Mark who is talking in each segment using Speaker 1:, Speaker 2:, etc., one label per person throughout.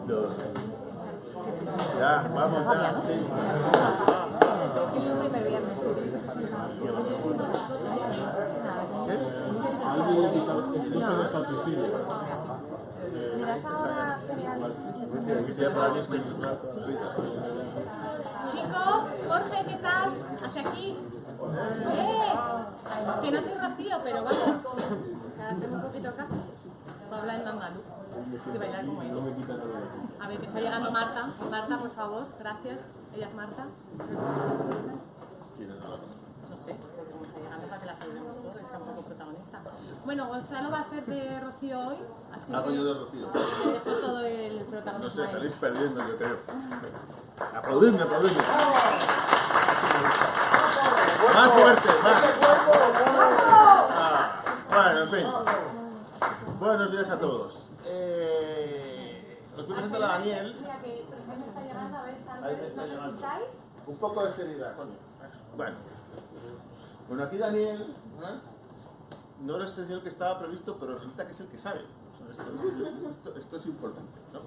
Speaker 1: Dos. Ya, vamos ya. Sí.
Speaker 2: Es su primer viernes.
Speaker 1: ¿Qué?
Speaker 2: ¿Miras ahora cereales?
Speaker 3: Chicos, Jorge, ¿qué tal? Hacia aquí. Que no soy Rocío, pero vamos. Hacemos un poquito de caso. Va a hablar en andaluz. Y bailar como yo. A ver, que está llegando Marta. Marta, por favor, gracias. Ella es Marta. No sé, porque como está llegando para que la saludemos todos y sea un poco protagonista. Bueno, Gonzalo va a hacer de Rocío hoy. Así
Speaker 1: Hago yo de Rocío.
Speaker 3: le dejo todo el protagonismo.
Speaker 1: No sé,
Speaker 3: a él.
Speaker 1: salís perdiendo, yo creo. Aplaudidme, aplaudidme. Más fuerte, más. Bueno, en fin. Buenos días a todos. Os voy a presentar a Daniel.
Speaker 3: Mira que Jaime está llegando, a ver,
Speaker 1: Ahí me está
Speaker 3: ¿nos
Speaker 1: llegando.
Speaker 3: escucháis?
Speaker 1: Un poco de seriedad, coño. Bueno, aquí Daniel, no es el señor que estaba previsto, pero resulta que es el que sabe. O sea, esto es importante, ¿no?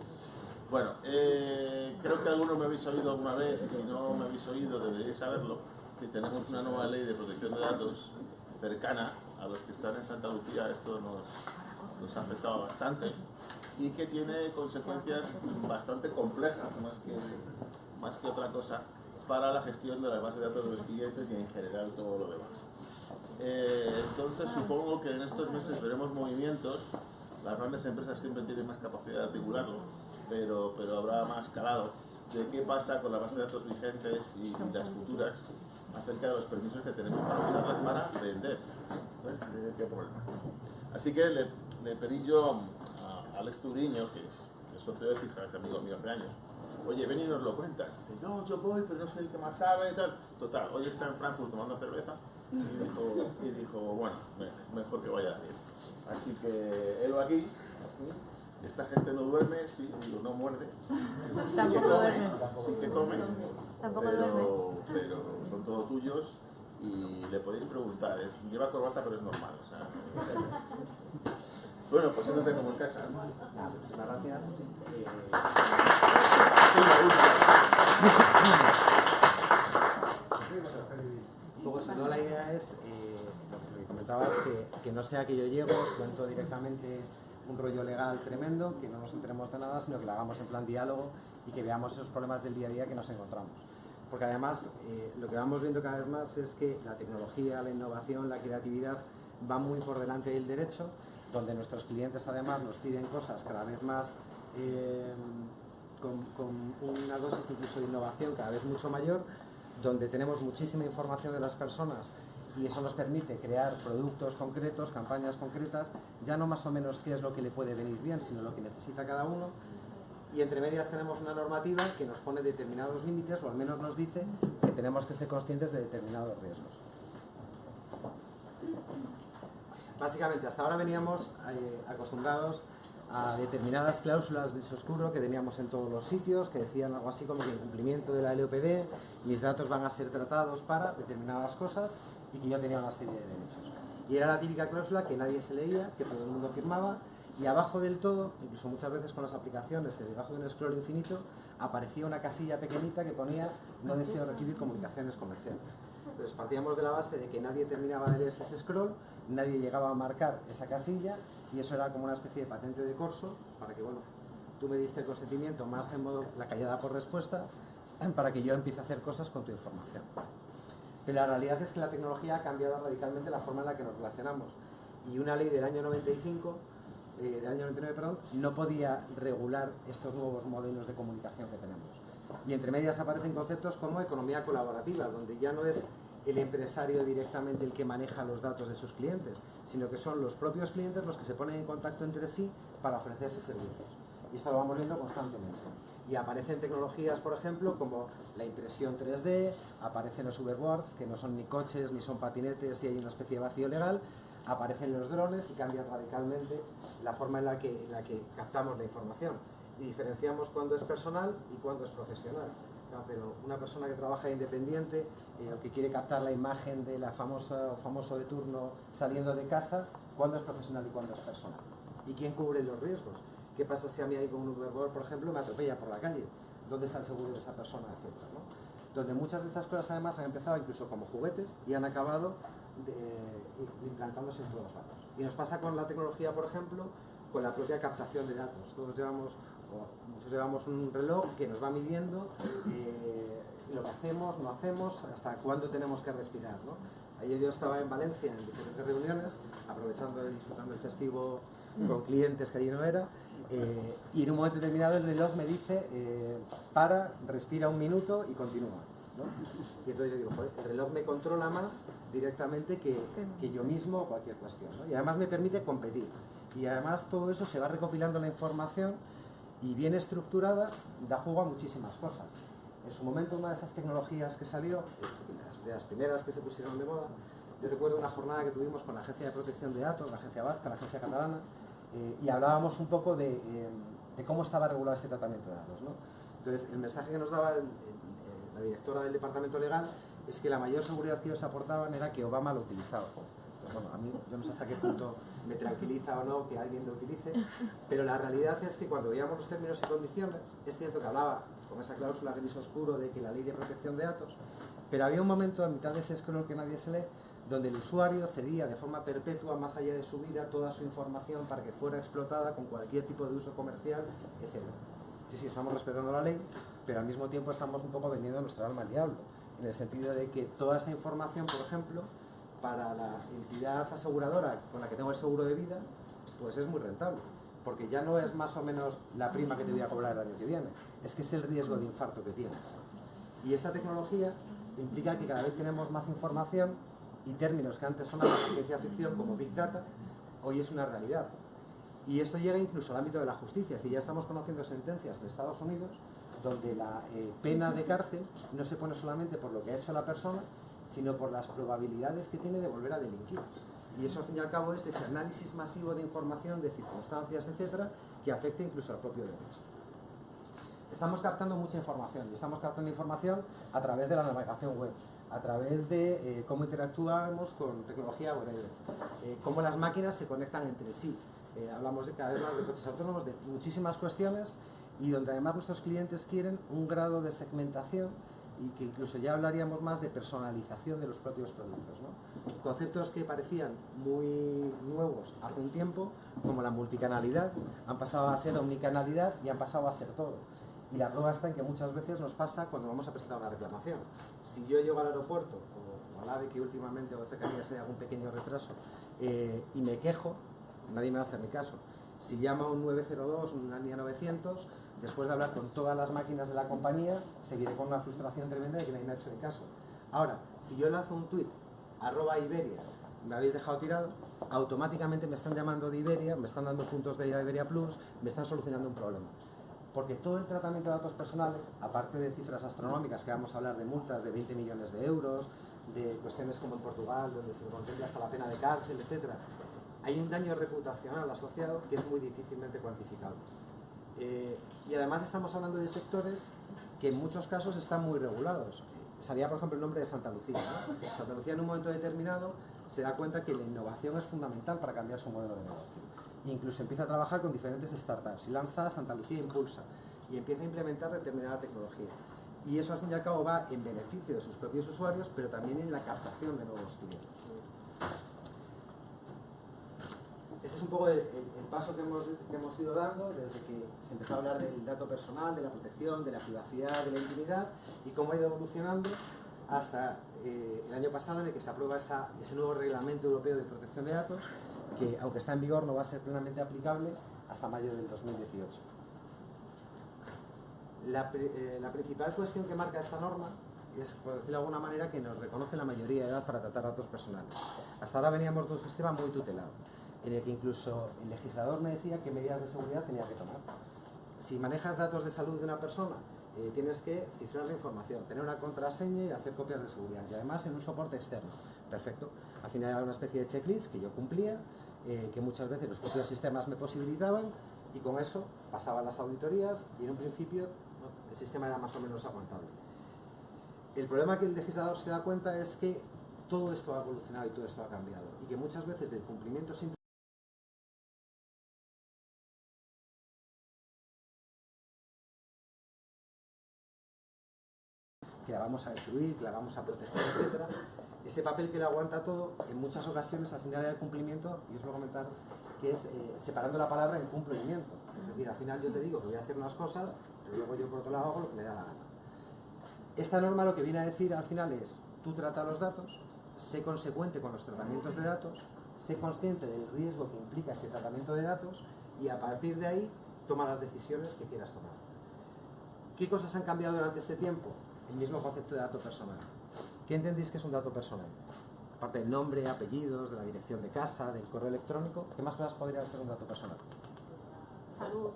Speaker 1: Bueno, creo que algunos me habéis oído alguna vez, y si no me habéis oído deberíais saberlo, que tenemos una nueva ley de protección de datos cercana a los que están en Santa Lucía. Esto nos ha afectado bastante y que tiene consecuencias bastante complejas, más que otra cosa, para la gestión de la base de datos de los clientes y en general todo lo demás. Entonces supongo que en estos meses veremos movimientos. Las grandes empresas siempre tienen más capacidad de articularlo, pero habrá más calado de qué pasa con la base de datos vigentes y las futuras acerca de los permisos que tenemos para usarlas para vender. ¿Qué problema? Así que le pedí yo a Alex Turiño, que es socio de Fija, es amigo mío hace años, oye, ven y nos lo cuentas. Dice, no, yo voy, pero no soy el que más sabe y tal. Total, hoy está en Frankfurt tomando cerveza y dijo bueno, mejor que vaya Daniel. Así que él va aquí. Esta gente no duerme, sí, digo, no muerde. Sí que come, pero son todos tuyos y le podéis preguntar. Lleva corbata, pero es normal. O sea, bueno, pues siéntate como en casa.
Speaker 4: Muchísimas gracias. Un poco, si no, la idea es, lo que comentabas, que no sea que yo llego, os cuento directamente un rollo legal tremendo, que no nos enteremos de nada, sino que lo hagamos en plan diálogo y que veamos esos problemas del día a día que nos encontramos. Porque además, lo que vamos viendo cada vez más es que la tecnología, la innovación, la creatividad va muy por delante del derecho, donde nuestros clientes además nos piden cosas cada vez más con una dosis incluso de innovación cada vez mucho mayor, donde tenemos muchísima información de las personas y eso nos permite crear productos concretos, campañas concretas, ya no más o menos qué es lo que le puede venir bien, sino lo que necesita cada uno. Y entre medias tenemos una normativa que nos pone determinados límites, o al menos nos dice que tenemos que ser conscientes de determinados riesgos. Básicamente, hasta ahora veníamos acostumbrados a determinadas cláusulas gris oscuro que teníamos en todos los sitios, que decían algo así como que en cumplimiento de la LOPD mis datos van a ser tratados para determinadas cosas y que yo tenía una serie de derechos. Y era la típica cláusula que nadie se leía, que todo el mundo firmaba, y abajo del todo, incluso muchas veces con las aplicaciones, debajo de un scroll infinito, aparecía una casilla pequeñita que ponía no deseo recibir comunicaciones comerciales. Entonces partíamos de la base de que nadie terminaba de leer ese scroll, nadie llegaba a marcar esa casilla, y eso era como una especie de patente de corso para que, bueno, tú me diste el consentimiento más en modo la callada por respuesta para que yo empiece a hacer cosas con tu información. Pero la realidad es que la tecnología ha cambiado radicalmente la forma en la que nos relacionamos y una ley del año 99, perdón, no podía regular estos nuevos modelos de comunicación que tenemos. Y entre medias aparecen conceptos como economía colaborativa, donde ya no es el empresario directamente el que maneja los datos de sus clientes, sino que son los propios clientes los que se ponen en contacto entre sí para ofrecerse servicios. Y esto lo vamos viendo constantemente. Y aparecen tecnologías, por ejemplo, como la impresión 3D, aparecen los hoverboards, que no son ni coches ni son patinetes y hay una especie de vacío legal, aparecen los drones y cambian radicalmente la forma en la que captamos la información. Y diferenciamos cuándo es personal y cuándo es profesional. Pero una persona que trabaja independiente o que quiere captar la imagen de la famoso de turno saliendo de casa, ¿cuándo es profesional y cuándo es personal? ¿Y quién cubre los riesgos? ¿Qué pasa si a mí ahí con un Uberboard, por ejemplo, me atropella por la calle? ¿Dónde está el seguro de esa persona, etcétera, ¿no? Donde muchas de estas cosas además han empezado incluso como juguetes y han acabado implantándose en todos lados. Y nos pasa con la tecnología, por ejemplo, con la propia captación de datos. Todos llevamos, o muchos llevamos un reloj que nos va midiendo lo que hacemos, no hacemos, hasta cuándo tenemos que respirar, ¿no? Ayer yo estaba en Valencia en diferentes reuniones, aprovechando y disfrutando el festivo con clientes que allí no era, y en un momento determinado el reloj me dice para, respira un minuto y continúa, ¿no? Y entonces yo digo, joder, el reloj me controla más directamente que yo mismo o cualquier cuestión, ¿no? Y además me permite competir. Y además todo eso se va recopilando la información y bien estructurada da juego a muchísimas cosas. En su momento una de esas tecnologías que salió, de las primeras que se pusieron de moda, yo recuerdo una jornada que tuvimos con la Agencia de Protección de Datos, la Agencia Vasca, la Agencia Catalana, y hablábamos un poco de cómo estaba regulado este tratamiento de datos, ¿no? Entonces el mensaje que nos daba la directora del departamento legal es que la mayor seguridad que ellos aportaban era que Obama lo utilizaba. Pues bueno, a mí yo no sé hasta qué punto me tranquiliza o no que alguien lo utilice, pero la realidad es que cuando veíamos los términos y condiciones, es cierto que hablaba con esa cláusula gris oscuro de que la ley de protección de datos, pero había un momento a mitad de ese scroll que nadie se lee, donde el usuario cedía de forma perpetua, más allá de su vida, toda su información para que fuera explotada con cualquier tipo de uso comercial, etc. Sí, estamos respetando la ley, pero al mismo tiempo estamos un poco vendiendo nuestra alma al diablo, en el sentido de que toda esa información, por ejemplo, para la entidad aseguradora con la que tengo el seguro de vida, pues es muy rentable, porque ya no es más o menos la prima que te voy a cobrar el año que viene, es que es el riesgo de infarto que tienes. Y esta tecnología implica que cada vez tenemos más información y términos que antes sonaban a ciencia ficción como Big Data, hoy es una realidad. Y esto llega incluso al ámbito de la justicia, es decir, ya estamos conociendo sentencias de Estados Unidos donde la pena de cárcel no se pone solamente por lo que ha hecho la persona, sino por las probabilidades que tiene de volver a delinquir. Y eso al fin y al cabo es ese análisis masivo de información, de circunstancias, etcétera, que afecta incluso al propio derecho. Estamos captando mucha información, y estamos captando información a través de la navegación web, a través de cómo interactuamos con tecnología wearable, cómo las máquinas se conectan entre sí. Hablamos de cada vez más de coches autónomos, de muchísimas cuestiones, y donde además nuestros clientes quieren un grado de segmentación y que incluso ya hablaríamos más de personalización de los propios productos, ¿no? Conceptos que parecían muy nuevos hace un tiempo, como la multicanalidad, han pasado a ser omnicanalidad y han pasado a ser todo. Y la prueba está en que muchas veces nos pasa cuando vamos a presentar una reclamación. Si yo llego al aeropuerto, o al AVE, que últimamente o cercanías hay algún pequeño retraso, y me quejo, nadie me va a hacer ni caso. Si llama un 902, una línea 900, después de hablar con todas las máquinas de la compañía, seguiré con una frustración tremenda de que nadie me ha hecho ni caso. Ahora, si yo lanzo un tweet, @Iberia, me habéis dejado tirado, automáticamente me están llamando de Iberia, me están dando puntos de Iberia Plus, me están solucionando un problema. Porque todo el tratamiento de datos personales, aparte de cifras astronómicas, que vamos a hablar de multas de 20 millones de euros, de cuestiones como en Portugal, donde se contempla hasta la pena de cárcel, etc., hay un daño reputacional asociado que es muy difícilmente cuantificable. Y además estamos hablando de sectores que en muchos casos están muy regulados. Salía, por ejemplo, el nombre de Santa Lucía, ¿no? Santa Lucía en un momento determinado se da cuenta que la innovación es fundamental para cambiar su modelo de negocio. E incluso empieza a trabajar con diferentes startups y lanza Santa Lucía Impulsa y empieza a implementar determinada tecnología. Y eso al fin y al cabo va en beneficio de sus propios usuarios, pero también en la captación de nuevos clientes. Este es un poco el paso que hemos ido dando desde que se empezó a hablar del dato personal, de la protección, de la privacidad, de la intimidad, y cómo ha ido evolucionando hasta el año pasado, en el que se aprueba ese nuevo reglamento europeo de protección de datos, que aunque está en vigor no va a ser plenamente aplicable hasta mayo del 2018. La principal cuestión que marca esta norma es, por decirlo de alguna manera, que nos reconoce la mayoría de edad para tratar datos personales. Hasta ahora veníamos de un sistema muy tutelado, en el que incluso el legislador me decía qué medidas de seguridad tenía que tomar. Si manejas datos de salud de una persona, tienes que cifrar la información, tener una contraseña y hacer copias de seguridad, y además en un soporte externo. Perfecto. Al final era una especie de checklist que yo cumplía, que muchas veces los propios sistemas me posibilitaban, y con eso pasaban las auditorías y en un principio el sistema era más o menos aguantable. El problema que el legislador se da cuenta es que todo esto ha evolucionado y todo esto ha cambiado, y que muchas veces del cumplimiento simple vamos a destruir, que la vamos a proteger, etc. Ese papel que lo aguanta todo, en muchas ocasiones al final era el cumplimiento, y os lo voy a comentar, que es separando la palabra en cumplimiento. Es decir, al final yo te digo que voy a hacer unas cosas, pero luego yo por otro lado hago lo que me da la gana. Esta norma lo que viene a decir al final es, tú trata los datos, sé consecuente con los tratamientos de datos, sé consciente del riesgo que implica ese tratamiento de datos y a partir de ahí toma las decisiones que quieras tomar. ¿Qué cosas han cambiado durante este tiempo? El mismo concepto de dato personal. ¿Qué entendéis que es un dato personal? Aparte del nombre, apellidos, de la dirección de casa, del correo electrónico, ¿qué más cosas podría ser un dato personal?
Speaker 2: Salud,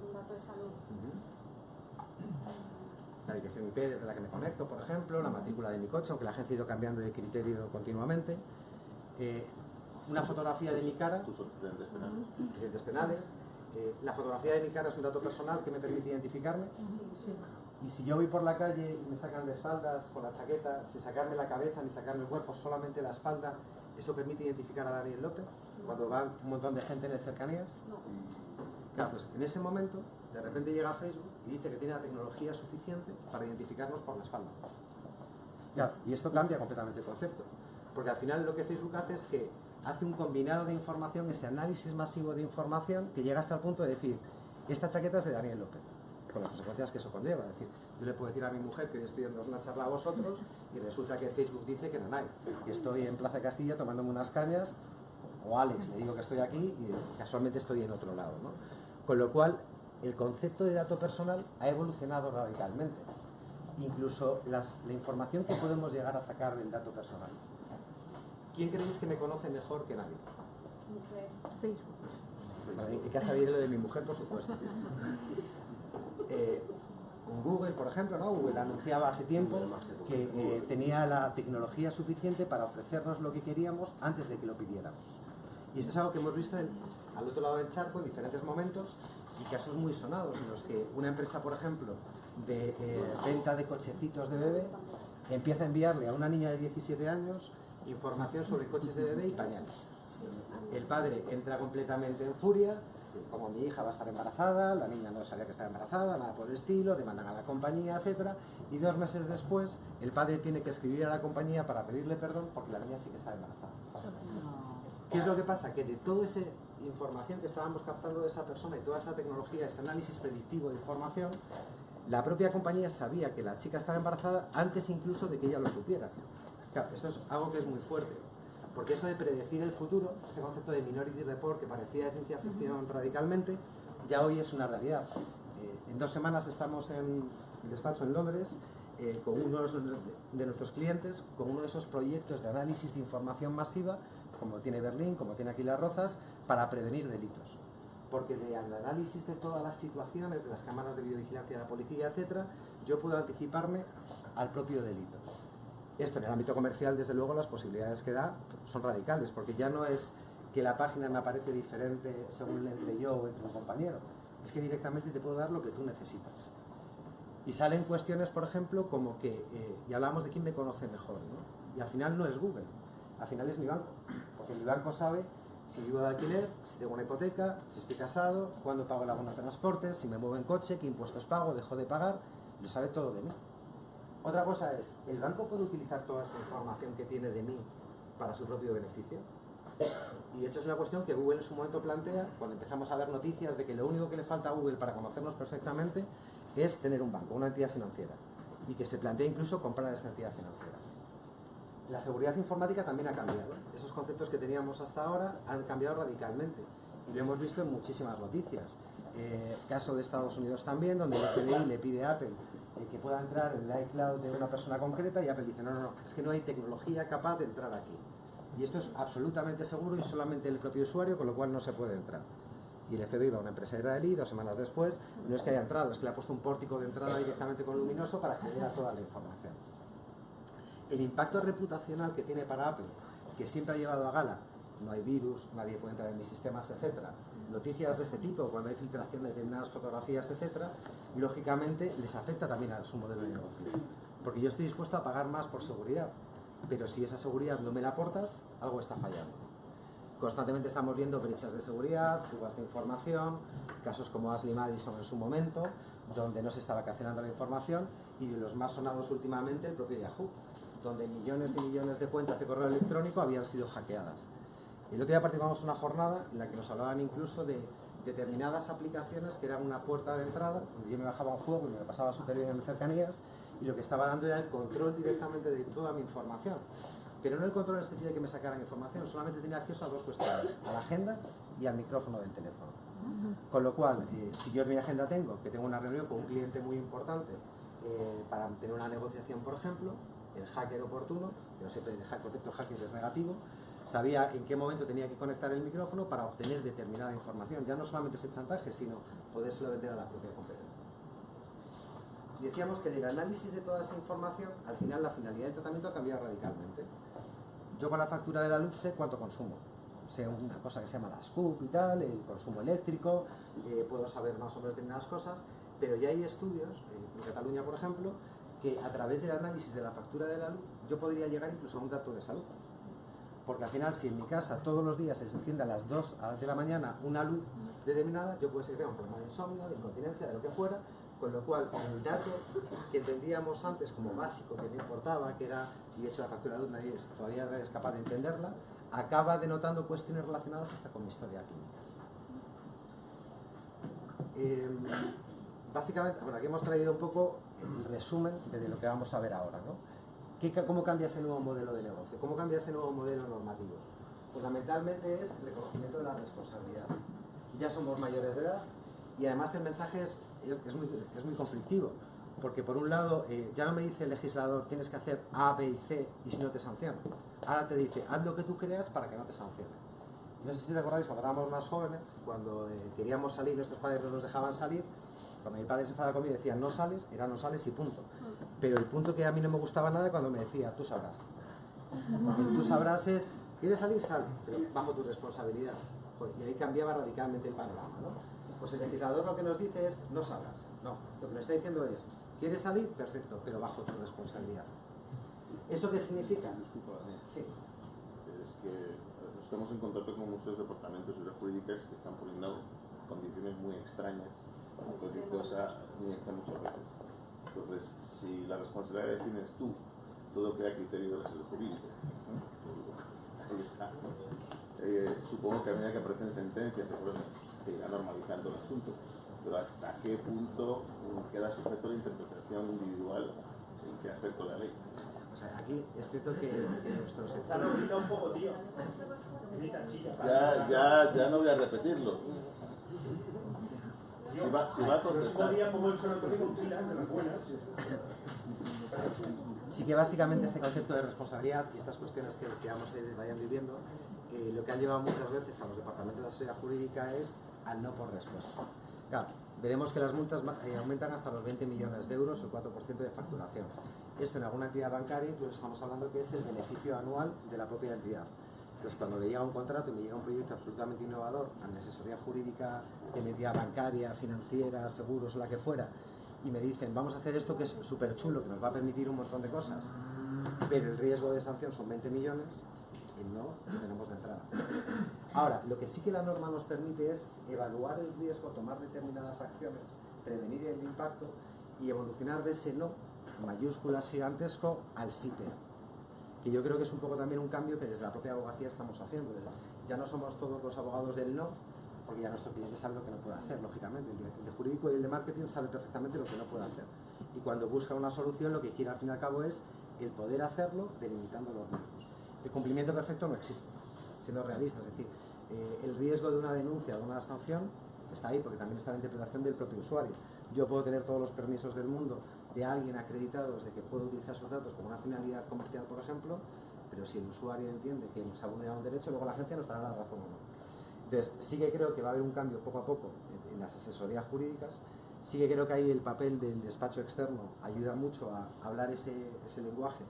Speaker 2: un dato de salud.
Speaker 4: La dirección IP desde la que me conecto, por ejemplo, la matrícula de mi coche, aunque la agencia ha ido cambiando de criterio continuamente. Una fotografía de mi cara,
Speaker 1: Tus antecedentes penales.
Speaker 4: antecedentes penales. La fotografía de mi cara es un dato personal que me permite identificarme. Y si yo voy por la calle y me sacan de espaldas por la chaqueta, sin sacarme la cabeza ni sacarme el cuerpo, solamente la espalda, ¿eso permite identificar a Daniel López cuando va un montón de gente en el cercanías? Claro, pues en ese momento, de repente llega a Facebook y dice que tiene la tecnología suficiente para identificarnos por la espalda. Claro, y esto cambia completamente el concepto, porque al final lo que Facebook hace es que hace un combinado de información, ese análisis masivo de información que llega hasta el punto de decir, esta chaqueta es de Daniel López, con las consecuencias que eso conlleva. Es decir, yo le puedo decir a mi mujer que hoy estoy dando una charla a vosotros y resulta que Facebook dice que no hay, que estoy en Plaza de Castilla tomándome unas cañas, o Alex, le digo que estoy aquí y casualmente estoy en otro lado, ¿no? Con lo cual, el concepto de dato personal ha evolucionado radicalmente. Incluso la información que podemos llegar a sacar del dato personal. ¿Quién creéis que me conoce mejor que nadie?
Speaker 2: Facebook.
Speaker 4: Vale, hay que saber lo de mi mujer, por supuesto. Un Google, por ejemplo, ¿no? Google anunciaba hace tiempo que tenía la tecnología suficiente para ofrecernos lo que queríamos antes de que lo pidiéramos. Y esto es algo que hemos visto al otro lado del charco en diferentes momentos y casos muy sonados en los que una empresa, por ejemplo, de venta de cochecitos de bebé empieza a enviarle a una niña de 17 años información sobre coches de bebé y pañales. El padre entra completamente en furia, como mi hija va a estar embarazada, la niña no sabía que estaba embarazada, nada por el estilo, demandan a la compañía, etcétera, y 2 meses después el padre tiene que escribir a la compañía para pedirle perdón porque la niña sí que estaba embarazada. ¿Qué es lo que pasa? Que de toda esa información que estábamos captando de esa persona y toda esa tecnología, ese análisis predictivo de información, la propia compañía sabía que la chica estaba embarazada antes incluso de que ella lo supiera. Claro, esto es algo que es muy fuerte, porque eso de predecir el futuro, ese concepto de Minority Report que parecía de ciencia ficción radicalmente, ya hoy es una realidad. En 2 semanas estamos en el despacho en Londres con uno de nuestros clientes, con uno de esos proyectos de análisis de información masiva, como tiene Berlín, como tiene aquí Las Rozas, para prevenir delitos. Porque del análisis de todas las situaciones, de las cámaras de videovigilancia de la policía, etcétera, yo puedo anticiparme al propio delito. Esto en el ámbito comercial, desde luego, las posibilidades que da son radicales, porque ya no es que la página me aparece diferente según le entre yo o entre un compañero, es que directamente te puedo dar lo que tú necesitas. Y salen cuestiones, por ejemplo, como que, y hablamos de quién me conoce mejor, ¿no? Y al final no es Google, al final es mi banco, porque mi banco sabe si vivo de alquiler, si tengo una hipoteca, si estoy casado, cuándo pago el abono de transporte, si me muevo en coche, qué impuestos pago, dejo de pagar, lo sabe todo de mí. Otra cosa es, ¿el banco puede utilizar toda esa información que tiene de mí para su propio beneficio? Y de hecho es una cuestión que Google en su momento plantea cuando empezamos a ver noticias de que lo único que le falta a Google para conocernos perfectamente es tener un banco, una entidad financiera, y que se plantea incluso comprar esa entidad financiera. La seguridad informática también ha cambiado. Esos conceptos que teníamos hasta ahora han cambiado radicalmente y lo hemos visto en muchísimas noticias. Caso de Estados Unidos también, donde el FBI le pide a Apple que pueda entrar en el iCloud de una persona concreta y Apple dice no, es que no hay tecnología capaz de entrar aquí. Y esto es absolutamente seguro y solamente el propio usuario, con lo cual no se puede entrar. Y el FBI va a una empresa israelí, 2 semanas después, no es que haya entrado, es que le ha puesto un pórtico de entrada directamente con luminoso para acceder a toda la información. El impacto reputacional que tiene para Apple, que siempre ha llevado a gala, no hay virus, nadie puede entrar en mis sistemas, etcétera, noticias de este tipo, cuando hay filtración de determinadas fotografías, etcétera, lógicamente les afecta también a su modelo de negocio. Porque yo estoy dispuesto a pagar más por seguridad, pero si esa seguridad no me la aportas, algo está fallando. Constantemente estamos viendo brechas de seguridad, fugas de información, casos como Ashley Madison en su momento, donde no se estaba cancelando la información, y de los más sonados últimamente el propio Yahoo, donde millones y millones de cuentas de correo electrónico habían sido hackeadas. El otro día participamos en una jornada en la que nos hablaban incluso de determinadas aplicaciones que eran una puerta de entrada, donde yo me bajaba un juego y me pasaba súper bien en cercanías, y lo que estaba dando era el control directamente de toda mi información. Pero no el control en el sentido de que me sacaran información, solamente tenía acceso a dos cuestiones, a la agenda y al micrófono del teléfono. Con lo cual, si yo en mi agenda tengo que tengo una reunión con un cliente muy importante para tener una negociación, por ejemplo, el hacker oportuno, que no siempre el concepto hacker es negativo, sabía en qué momento tenía que conectar el micrófono para obtener determinada información. Ya no solamente ese chantaje, sino podérselo vender a la propia competencia. Y decíamos que del análisis de toda esa información, al final la finalidad del tratamiento ha cambiado radicalmente. Yo con la factura de la luz sé cuánto consumo. Sé una cosa que se llama la SCUP y tal, el consumo eléctrico, puedo saber más o menos determinadas cosas, pero ya hay estudios, en Cataluña por ejemplo, que a través del análisis de la factura de la luz yo podría llegar incluso a un dato de salud. Porque al final, si en mi casa todos los días se enciende a las 2 de la mañana una luz determinada, yo puedo ser que tenga un problema de insomnio, de incontinencia, de lo que fuera, con lo cual el dato que entendíamos antes como básico, que no importaba, que era, y de hecho la factura de luz todavía nadie es capaz de entenderla, acaba denotando cuestiones relacionadas hasta con mi historia clínica. Básicamente, bueno, aquí hemos traído un poco el resumen de lo que vamos a ver ahora, ¿no? ¿Cómo cambia ese nuevo modelo de negocio? ¿Cómo cambia ese nuevo modelo normativo? Fundamentalmente es el reconocimiento de la responsabilidad. Ya somos mayores de edad y además el mensaje es muy conflictivo, porque por un lado ya no me dice el legislador tienes que hacer A, B y C y si no te sanciona. Ahora te dice haz lo que tú creas para que no te sancione. No sé si recordáis cuando éramos más jóvenes, cuando queríamos salir, nuestros padres no nos dejaban salir. Cuando mi padre se enfadaba conmigo decía no sales, era no sales y punto. Pero el punto que a mí no me gustaba nada cuando me decía tú sabrás. Porque tú sabrás es, ¿quieres salir? Sal, pero bajo tu responsabilidad. Pues, y ahí cambiaba radicalmente el panorama, ¿no? Pues el legislador lo que nos dice es no sabrás. No, lo que nos está diciendo es ¿quieres salir? Perfecto, pero bajo tu responsabilidad. ¿Eso qué significa?
Speaker 1: Disculpa,
Speaker 4: sí.
Speaker 1: Es que estamos en contacto con muchos departamentos de seguridad jurídica que están poniendo condiciones muy extrañas, cualquier cosa muy extraña muchas veces. Entonces, si la responsabilidad la defines tú, todo queda a criterio del asesor jurídico, ¿no? Ahí está, ¿no? Supongo que a medida que aparecen sentencias se irá normalizando el asunto, pero hasta qué punto queda sujeto a la interpretación individual en qué aspecto de la ley.
Speaker 4: O sea, aquí es cierto que nuestro sector...
Speaker 5: un poco, tío.
Speaker 1: Ya no voy a repetirlo. Si va a contestar.
Speaker 4: Sí que básicamente este concepto de responsabilidad y estas cuestiones que vamos a ir vayan viviendo, lo que han llevado muchas veces a los departamentos de asesoría jurídica es al no por respuesta. Claro, veremos que las multas aumentan hasta los 20 millones de euros o el 4% de facturación. Esto en alguna entidad bancaria incluso estamos hablando que es el beneficio anual de la propia entidad. Entonces cuando me llega un contrato y me llega un proyecto absolutamente innovador a mi asesoría jurídica de mi entidad bancaria, financiera, seguros o la que fuera, y me dicen vamos a hacer esto que es súper chulo, que nos va a permitir un montón de cosas, pero el riesgo de sanción son 20 millones y no lo tenemos de entrada. Ahora, lo que sí que la norma nos permite es evaluar el riesgo, tomar determinadas acciones, prevenir el impacto y evolucionar de ese no, mayúsculas gigantesco, al sí pero. Que yo creo que es un poco también un cambio que desde la propia abogacía estamos haciendo. Ya no somos todos los abogados del no, porque ya nuestro cliente sabe lo que no puede hacer, lógicamente. El de jurídico y el de marketing sabe perfectamente lo que no puede hacer. Y cuando busca una solución, lo que quiere al fin y al cabo es el poder hacerlo delimitando los riesgos. El cumplimiento perfecto no existe, siendo realista. Es decir, el riesgo de una denuncia, de una sanción, está ahí porque también está la interpretación del propio usuario. Yo puedo tener todos los permisos del mundo de alguien acreditados de que puedo utilizar sus datos como una finalidad comercial, por ejemplo, pero si el usuario entiende que se ha vulnerado un derecho, luego la agencia nos dará la razón o no. Entonces, sí que creo que va a haber un cambio poco a poco en las asesorías jurídicas, sí que creo que ahí el papel del despacho externo ayuda mucho a hablar ese lenguaje,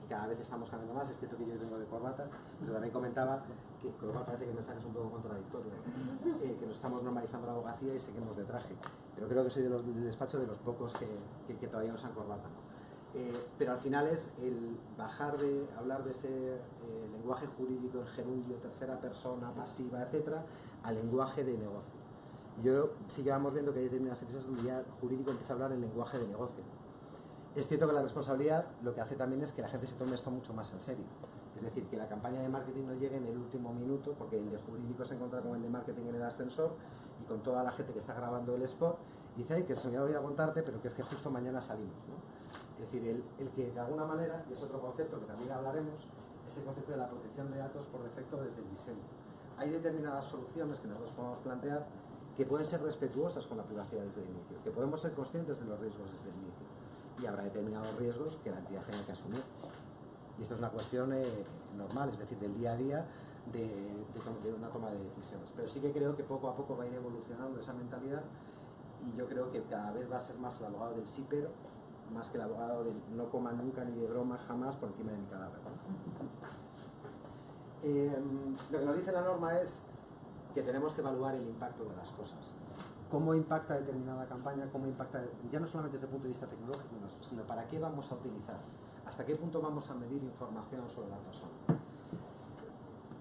Speaker 4: que cada vez estamos cambiando más. Es cierto que yo vengo de corbata, pero también comentaba que, con lo cual parece que el mensaje es un poco contradictorio, que nos estamos normalizando la abogacía y seguimos de traje, pero creo que soy del despacho de los pocos que todavía usan corbata, ¿no? Pero al final es el bajar de hablar de ese lenguaje jurídico en gerundio, tercera persona, pasiva, etcétera, al lenguaje de negocio. Y yo sí que vamos viendo que hay determinadas empresas donde ya el jurídico empieza a hablar el lenguaje de negocio. Es cierto que la responsabilidad lo que hace también es que la gente se tome esto mucho más en serio. Es decir, que la campaña de marketing no llegue en el último minuto, porque el de jurídico se encuentra con el de marketing en el ascensor y con toda la gente que está grabando el spot y dice, ay, que eso ya voy a contarte, pero que es que justo mañana salimos, ¿no? Es decir, el que de alguna manera, y es otro concepto que también hablaremos, es el concepto de la protección de datos por defecto desde el diseño. Hay determinadas soluciones que nosotros podemos plantear que pueden ser respetuosas con la privacidad desde el inicio, que podemos ser conscientes de los riesgos desde el inicio, y habrá determinados riesgos que la entidad tenga que asumir. Y esto es una cuestión normal, es decir, del día a día de una toma de decisiones. Pero sí que creo que poco a poco va a ir evolucionando esa mentalidad y yo creo que cada vez va a ser más el abogado del sí pero, más que el abogado del no coma nunca ni de broma jamás por encima de mi cadáver, ¿no? Lo que nos dice la norma es que tenemos que evaluar el impacto de las cosas. Cómo impacta determinada campaña, cómo impacta, ya no solamente desde el punto de vista tecnológico, sino para qué vamos a utilizar, hasta qué punto vamos a medir información sobre la persona.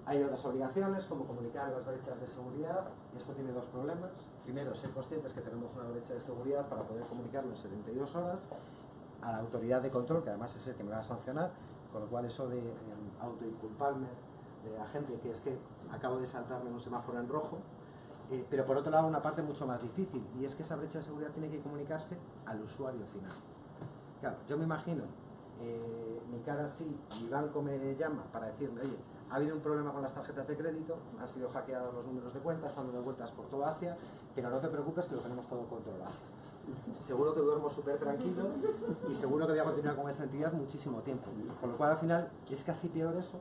Speaker 4: Hay otras obligaciones, como comunicar las brechas de seguridad, y esto tiene dos problemas. Primero, ser conscientes que tenemos una brecha de seguridad para poder comunicarlo en 72 horas a la autoridad de control, que además es el que me va a sancionar, con lo cual eso de autoinculparme de la gente, que es que acabo de saltarme en un semáforo en rojo, pero por otro lado una parte mucho más difícil, y es que esa brecha de seguridad tiene que comunicarse al usuario final. Claro, yo me imagino mi cara así, mi banco me llama para decirme, oye, ha habido un problema con las tarjetas de crédito, han sido hackeados los números de cuenta, están dando vueltas por toda Asia, pero no te preocupes que lo tenemos todo controlado. Seguro que duermo súper tranquilo y seguro que voy a continuar con esa entidad muchísimo tiempo. Con lo cual al final es casi peor eso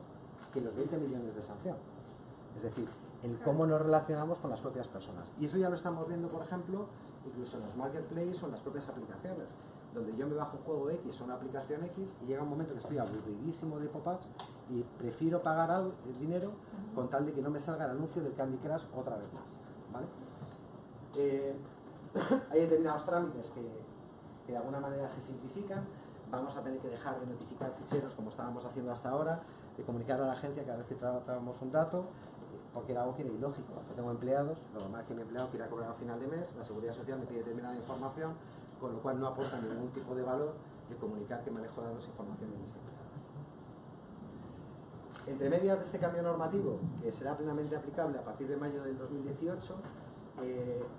Speaker 4: que los 20 millones de sanción. Es decir, el cómo nos relacionamos con las propias personas. Y eso ya lo estamos viendo, por ejemplo, incluso en los marketplaces o en las propias aplicaciones, donde yo me bajo un juego X o una aplicación X y llega un momento que estoy aburridísimo de pop-ups y prefiero pagar el dinero con tal de que no me salga el anuncio del Candy Crush otra vez más, ¿vale? Hay determinados trámites que de alguna manera se simplifican. Vamos a tener que dejar de notificar ficheros como estábamos haciendo hasta ahora, de comunicar a la agencia cada vez que tratamos un dato, porque era algo que era ilógico. Yo tengo empleados, lo normal es que mi empleado quiera cobrar a final de mes, la Seguridad Social me pide determinada información, con lo cual no aporta ningún tipo de valor el comunicar que manejo datos e información de mis empleados. Entre medias de este cambio normativo, que será plenamente aplicable a partir de mayo del 2018,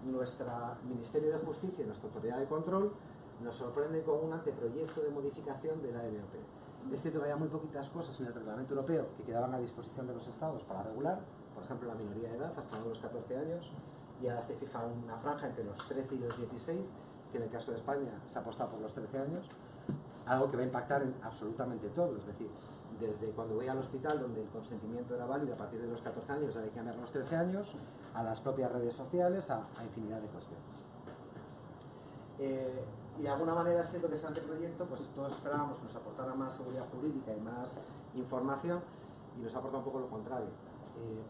Speaker 4: nuestro Ministerio de Justicia y nuestra Autoridad de Control nos sorprende con un anteproyecto de modificación de la LOPD. Es cierto que había muy poquitas cosas en el reglamento europeo que quedaban a disposición de los estados para regular, por ejemplo la minoría de edad hasta los 14 años, y ahora se fija una franja entre los 13 y los 16, que en el caso de España se ha apostado por los 13 años, algo que va a impactar en absolutamente todo, es decir, desde cuando voy al hospital donde el consentimiento era válido a partir de los 14 años, hay que cambiar los 13 años, a las propias redes sociales, a infinidad de cuestiones. Y de alguna manera es cierto que ese anteproyecto, pues todos esperábamos que nos aportara más seguridad jurídica y más información, y nos aporta un poco lo contrario,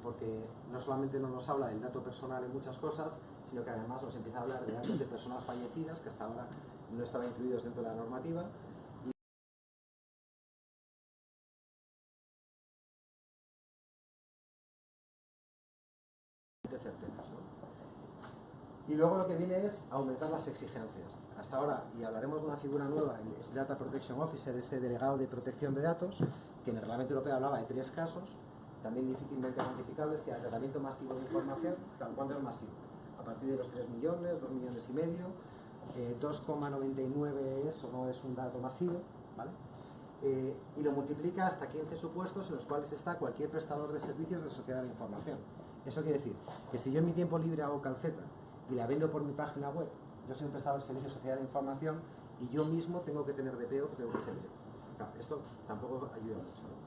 Speaker 4: porque no solamente no nos habla del dato personal en muchas cosas, sino que además nos empieza a hablar de datos de personas fallecidas que hasta ahora no estaban incluidos dentro de la normativa, y de certezas, ¿no? Y luego lo que viene es aumentar las exigencias. Hasta ahora, y hablaremos de una figura nueva, el Data Protection Officer, ese delegado de protección de datos, que en el reglamento europeo hablaba de 3 casos, también difícilmente cuantificables, que era el tratamiento masivo de información. ¿Cuánto es masivo? A partir de los 3 millones, 2 millones y medio, 2,99 es o no es un dato masivo, ¿vale? Y lo multiplica hasta 15 supuestos en los cuales está cualquier prestador de servicios de sociedad de la información. Eso quiere decir que si yo en mi tiempo libre hago calceta y la vendo por mi página web, yo soy un prestador de servicios de sociedad de información y yo mismo tengo que tener DPO, tengo que ser yo. Claro, esto tampoco ayuda mucho, ¿no?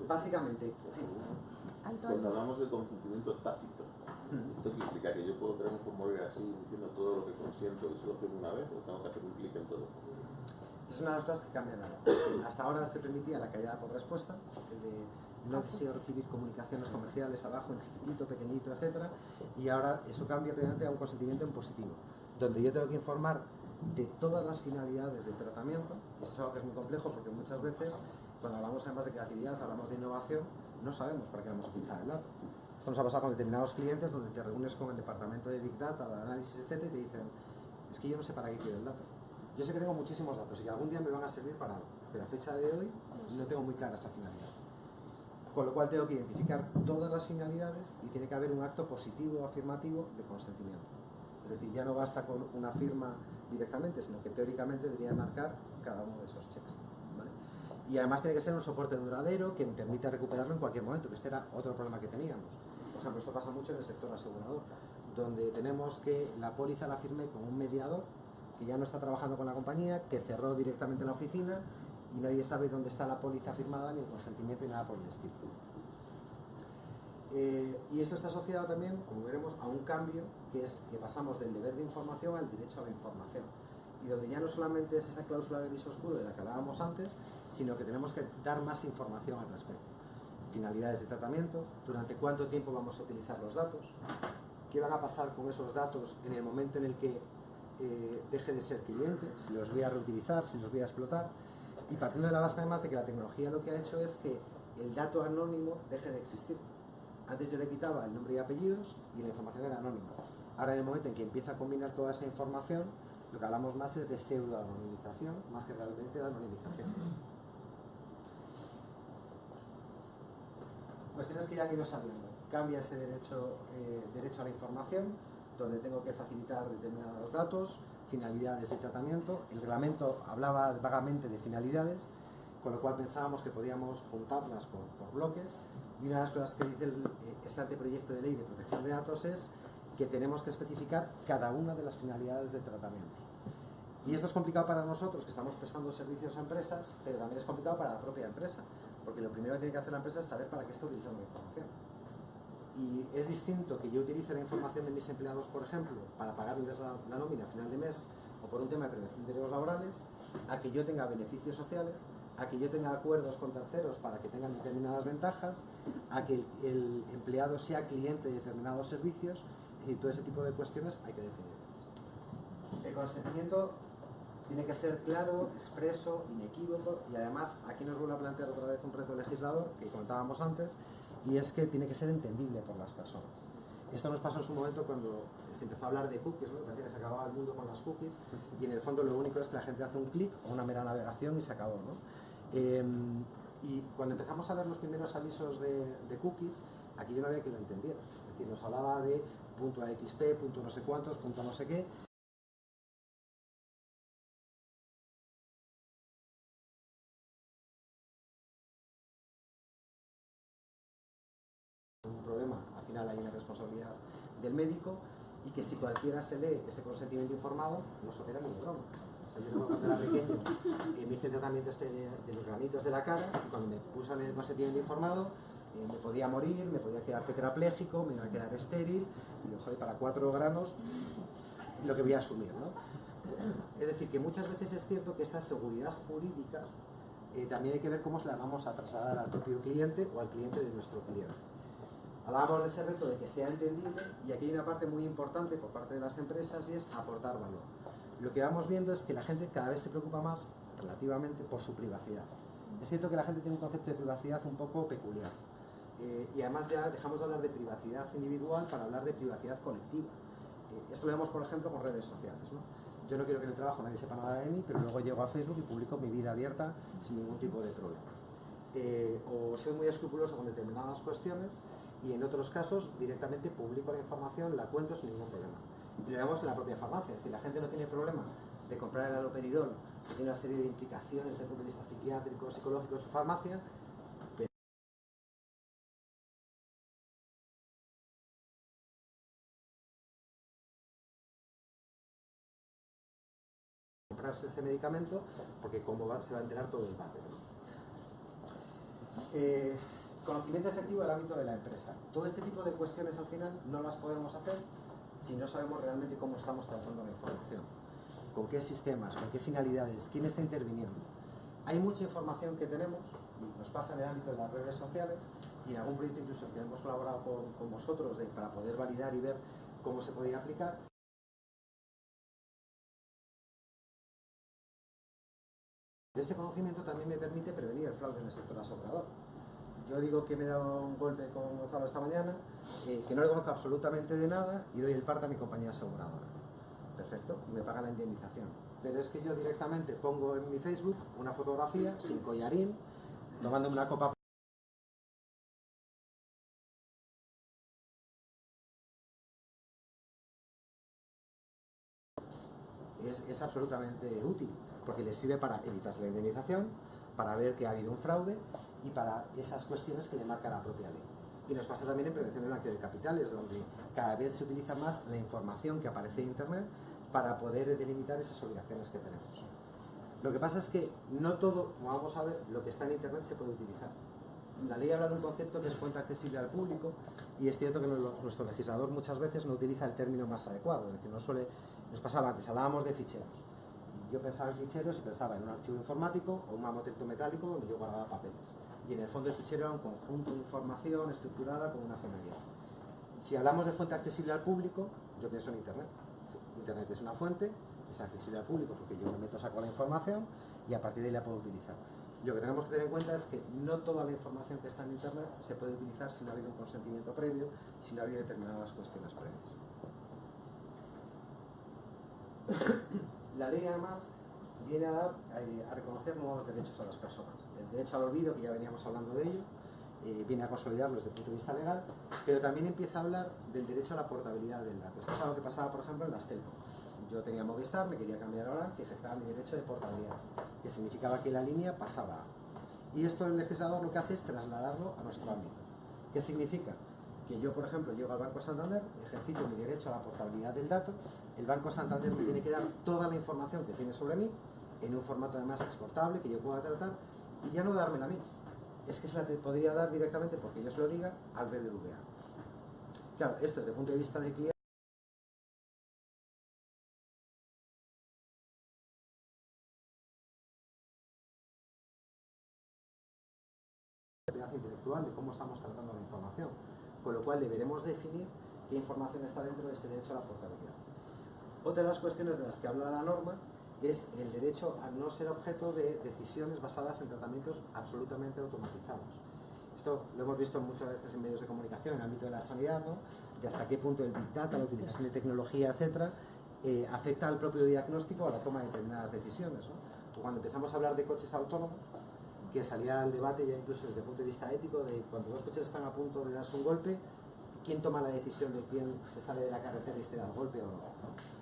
Speaker 4: Básicamente, sí.
Speaker 5: Cuando hablamos de consentimiento tácito, ¿esto qué implica? ¿Que yo puedo crear un formulario así diciendo todo lo que consiento y solo firmo una vez o tengo que hacer un clic en todo?
Speaker 4: Es una de las cosas que cambian ahora. Hasta ahora se permitía la callada por respuesta, no deseo recibir comunicaciones comerciales abajo, en chiquitito, pequeñito, etc. Y ahora eso cambia plenamente a un consentimiento en positivo, donde yo tengo que informar de todas las finalidades del tratamiento. Y esto es algo que es muy complejo porque muchas veces, cuando hablamos además de creatividad, hablamos de innovación, no sabemos para qué vamos a utilizar el dato. Esto nos ha pasado con determinados clientes donde te reúnes con el departamento de Big Data, de análisis, etcétera, y te dicen, es que yo no sé para qué quiero el dato. Yo sé que tengo muchísimos datos y que algún día me van a servir para algo, pero a fecha de hoy no tengo muy clara esa finalidad. Con lo cual tengo que identificar todas las finalidades y tiene que haber un acto positivo o afirmativo de consentimiento. Es decir, ya no basta con una firma directamente, sino que teóricamente debería marcar cada uno de esos checks, ¿vale? Y además tiene que ser un soporte duradero que me permita recuperarlo en cualquier momento, que este era otro problema que teníamos. Por ejemplo, esto pasa mucho en el sector asegurador, donde tenemos que la póliza la firme con un mediador que ya no está trabajando con la compañía, que cerró directamente la oficina y nadie sabe dónde está la póliza firmada, ni el consentimiento, ni nada por el estilo. Y esto está asociado también, como veremos, a un cambio que es que pasamos del deber de información al derecho a la información. Y donde ya no solamente es esa cláusula gris oscuro de la que hablábamos antes, sino que tenemos que dar más información al respecto. Finalidades de tratamiento, durante cuánto tiempo vamos a utilizar los datos, qué van a pasar con esos datos en el momento en el que deje de ser cliente, si los voy a reutilizar, si los voy a explotar, y partiendo de la base además de que la tecnología lo que ha hecho es que el dato anónimo deje de existir. Antes yo le quitaba el nombre y apellidos y la información era anónima. Ahora en el momento en que empieza a combinar toda esa información, lo que hablamos más es de pseudo-anonimización, más que realmente de anonimización. Cuestiones que ya han ido saliendo. Cambia ese derecho a la información, donde tengo que facilitar determinados datos, finalidades de tratamiento. El reglamento hablaba vagamente de finalidades, con lo cual pensábamos que podíamos juntarlas por bloques. Y una de las cosas que dice este anteproyecto de ley de protección de datos es que tenemos que especificar cada una de las finalidades de tratamiento. Y esto es complicado para nosotros, que estamos prestando servicios a empresas, pero también es complicado para la propia empresa, porque lo primero que tiene que hacer la empresa es saber para qué está utilizando la información. Y es distinto que yo utilice la información de mis empleados, por ejemplo, para pagarles la nómina a final de mes o por un tema de prevención de riesgos laborales, a que yo tenga beneficios sociales, a que yo tenga acuerdos con terceros para que tengan determinadas ventajas, a que el empleado sea cliente de determinados servicios, y todo ese tipo de cuestiones hay que definirlas. El consentimiento tiene que ser claro, expreso, inequívoco, y además aquí nos vuelve a plantear otra vez un reto legislador que comentábamos antes, y es que tiene que ser entendible por las personas. Esto nos pasó en su momento cuando se empezó a hablar de cookies, ¿no? Parecía que se acababa el mundo con las cookies, y en el fondo lo único es que la gente hace un clic o una mera navegación y se acabó, ¿no? Y cuando empezamos a ver los primeros avisos de cookies, aquí yo no había que lo entendiera. Es decir, nos hablaba de punto .axp, punto no sé cuántos, punto no sé qué. Un problema, al final hay una responsabilidad del médico, y que si cualquiera se lee ese consentimiento informado, no se opera ni de broma. O sea, yo cuando era pequeño me hice el tratamiento de los granitos de la cara, y cuando me puse el consentimiento informado, me podía morir, me podía quedar tetrapléjico, me iba a quedar estéril, y digo, joder, para 4 granos lo que voy a asumir, ¿no? Es decir, que muchas veces es cierto que esa seguridad jurídica también hay que ver cómo se la vamos a trasladar al propio cliente o al cliente de nuestro cliente. Hablábamos de ese reto de que sea entendible, y aquí hay una parte muy importante por parte de las empresas, y es aportar valor. Lo que vamos viendo es que la gente cada vez se preocupa más, relativamente, por su privacidad. Es cierto que la gente tiene un concepto de privacidad un poco peculiar, y además ya dejamos de hablar de privacidad individual para hablar de privacidad colectiva. Esto lo vemos, por ejemplo, con redes sociales, ¿no? Yo no quiero que en el trabajo nadie sepa nada de mí, pero luego llego a Facebook y publico mi vida abierta sin ningún tipo de problema. O soy muy escrupuloso con determinadas cuestiones, y en otros casos directamente publico la información, la cuento sin ningún problema. Y lo vemos en la propia farmacia, es decir, la gente no tiene problema de comprar el haloperidol, que tiene una serie de implicaciones desde el punto de vista psiquiátrico, psicológico en su farmacia, pero comprarse ese medicamento, porque cómo se va a enterar todo el barrio, ¿no? Conocimiento efectivo del ámbito de la empresa. Todo este tipo de cuestiones al final no las podemos hacer si no sabemos realmente cómo estamos tratando la información, con qué sistemas, con qué finalidades, quién está interviniendo. Hay mucha información que tenemos, y nos pasa en el ámbito de las redes sociales, y en algún proyecto incluso que hemos colaborado con vosotros para poder validar y ver cómo se podía aplicar. Ese conocimiento también me permite prevenir el fraude en el sector asegurador. yo digo que me he dado un golpe con Gonzalo esta mañana, que no le conozco absolutamente de nada y doy el parte a mi compañía aseguradora. Perfecto, y me paga la indemnización. Pero es que yo directamente pongo en mi Facebook una fotografía sin collarín, tomándome una copa. Es absolutamente útil, porque les sirve para evitarse la indemnización, para ver que ha habido un fraude y para esas cuestiones que le marca la propia ley. Y nos pasa también en prevención de blanqueo de capitales, donde cada vez se utiliza más la información que aparece en Internet para poder delimitar esas obligaciones que tenemos. Lo que pasa es que no todo, como vamos a ver, lo que está en Internet se puede utilizar. La ley habla de un concepto que es fuente accesible al público y es cierto que nuestro legislador muchas veces no utiliza el término más adecuado, es decir, nos pasaba antes, hablábamos de ficheros. Yo pensaba en ficheros y pensaba en un archivo informático o un mamotreto metálico donde yo guardaba papeles. Y en el fondo el fichero era un conjunto de información estructurada con una finalidad. Si hablamos de fuente accesible al público, yo pienso en Internet. Internet es una fuente, es accesible al público porque yo me meto, saco la información y a partir de ahí la puedo utilizar. Lo que tenemos que tener en cuenta es que no toda la información que está en Internet se puede utilizar si no ha habido un consentimiento previo, si no ha habido determinadas cuestiones previas. La ley además viene a reconocer nuevos derechos a las personas. El derecho al olvido, que ya veníamos hablando de ello, viene a consolidarlo desde el punto de vista legal, pero también empieza a hablar del derecho a la portabilidad del dato. Esto es algo que pasaba, por ejemplo, en las telcos. Yo tenía Movistar, me quería cambiar a Orange y ejercitaba mi derecho de portabilidad, que significaba que la línea pasaba. Y esto el legislador lo que hace es trasladarlo a nuestro ámbito. ¿Qué significa? Que yo, por ejemplo, llego al Banco Santander, ejercito mi derecho a la portabilidad del dato, el Banco Santander me tiene que dar toda la información que tiene sobre mí, en un formato además exportable que yo pueda tratar, y ya no dármela a mí. Es que se la podría dar directamente, porque yo se lo diga, al BBVA. Claro, esto desde el punto de vista del cliente, intelectual de cómo estamos tratando la información, con lo cual deberemos definir qué información está dentro de este derecho a la portabilidad. Otra de las cuestiones de las que habla la norma es el derecho a no ser objeto de decisiones basadas en tratamientos absolutamente automatizados. Esto lo hemos visto muchas veces en medios de comunicación, en el ámbito de la sanidad, ¿no? De hasta qué punto el Big Data, la utilización de tecnología, etcétera, afecta al propio diagnóstico o a la toma de determinadas decisiones, ¿no? O cuando empezamos a hablar de coches autónomos, que salía al debate ya incluso desde el punto de vista ético de cuando dos coches están a punto de darse un golpe, ¿quién toma la decisión de quién se sale de la carretera y se da el golpe o no?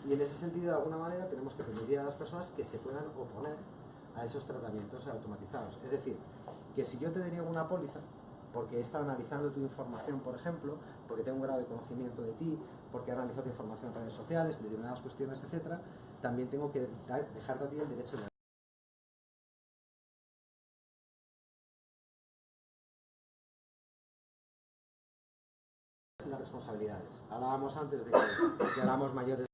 Speaker 4: Y en ese sentido, de alguna manera, tenemos que permitir a las personas que se puedan oponer a esos tratamientos automatizados. Es decir, que si yo te derivo una póliza, porque he estado analizando tu información, por ejemplo, porque tengo un grado de conocimiento de ti, porque he analizado tu información en redes sociales, de determinadas cuestiones, etcétera, también tengo que dejarte a ti el derecho de las responsabilidades. Hablábamos antes de que éramos mayores.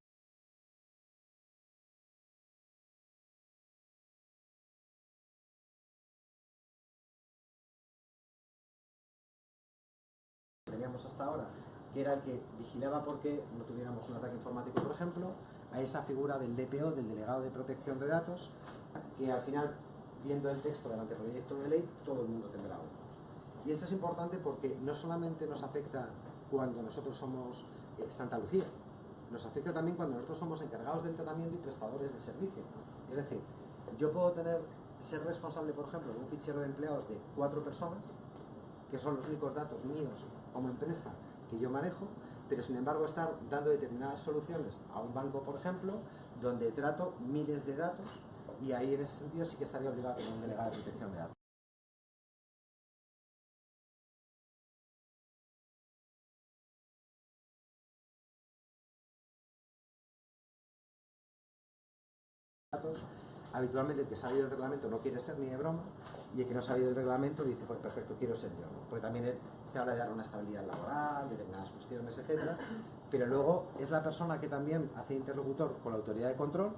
Speaker 4: Teníamos hasta ahora, que era el que vigilaba porque no tuviéramos un ataque informático, por ejemplo, a esa figura del DPO, del Delegado de Protección de Datos, que al final, viendo el texto del anteproyecto de ley, todo el mundo tendrá uno. Y esto es importante porque no solamente nos afecta cuando nosotros somos Santa Lucía, nos afecta también cuando nosotros somos encargados del tratamiento y prestadores de servicio. Es decir, yo puedo ser responsable, por ejemplo, de un fichero de empleados de 4 personas, que son los únicos datos míos como empresa que yo manejo, pero sin embargo estar dando determinadas soluciones a un banco, por ejemplo, donde trato miles de datos, y ahí en ese sentido sí que estaría obligado a tener un delegado de protección de datos. Habitualmente el que se ha salido del reglamento no quiere ser ni de broma, y el que no ha salido del reglamento dice, pues perfecto, quiero ser yo, ¿no? Porque también se habla de dar una estabilidad laboral, de determinadas cuestiones, etcétera, pero luego es la persona que también hace interlocutor con la autoridad de control,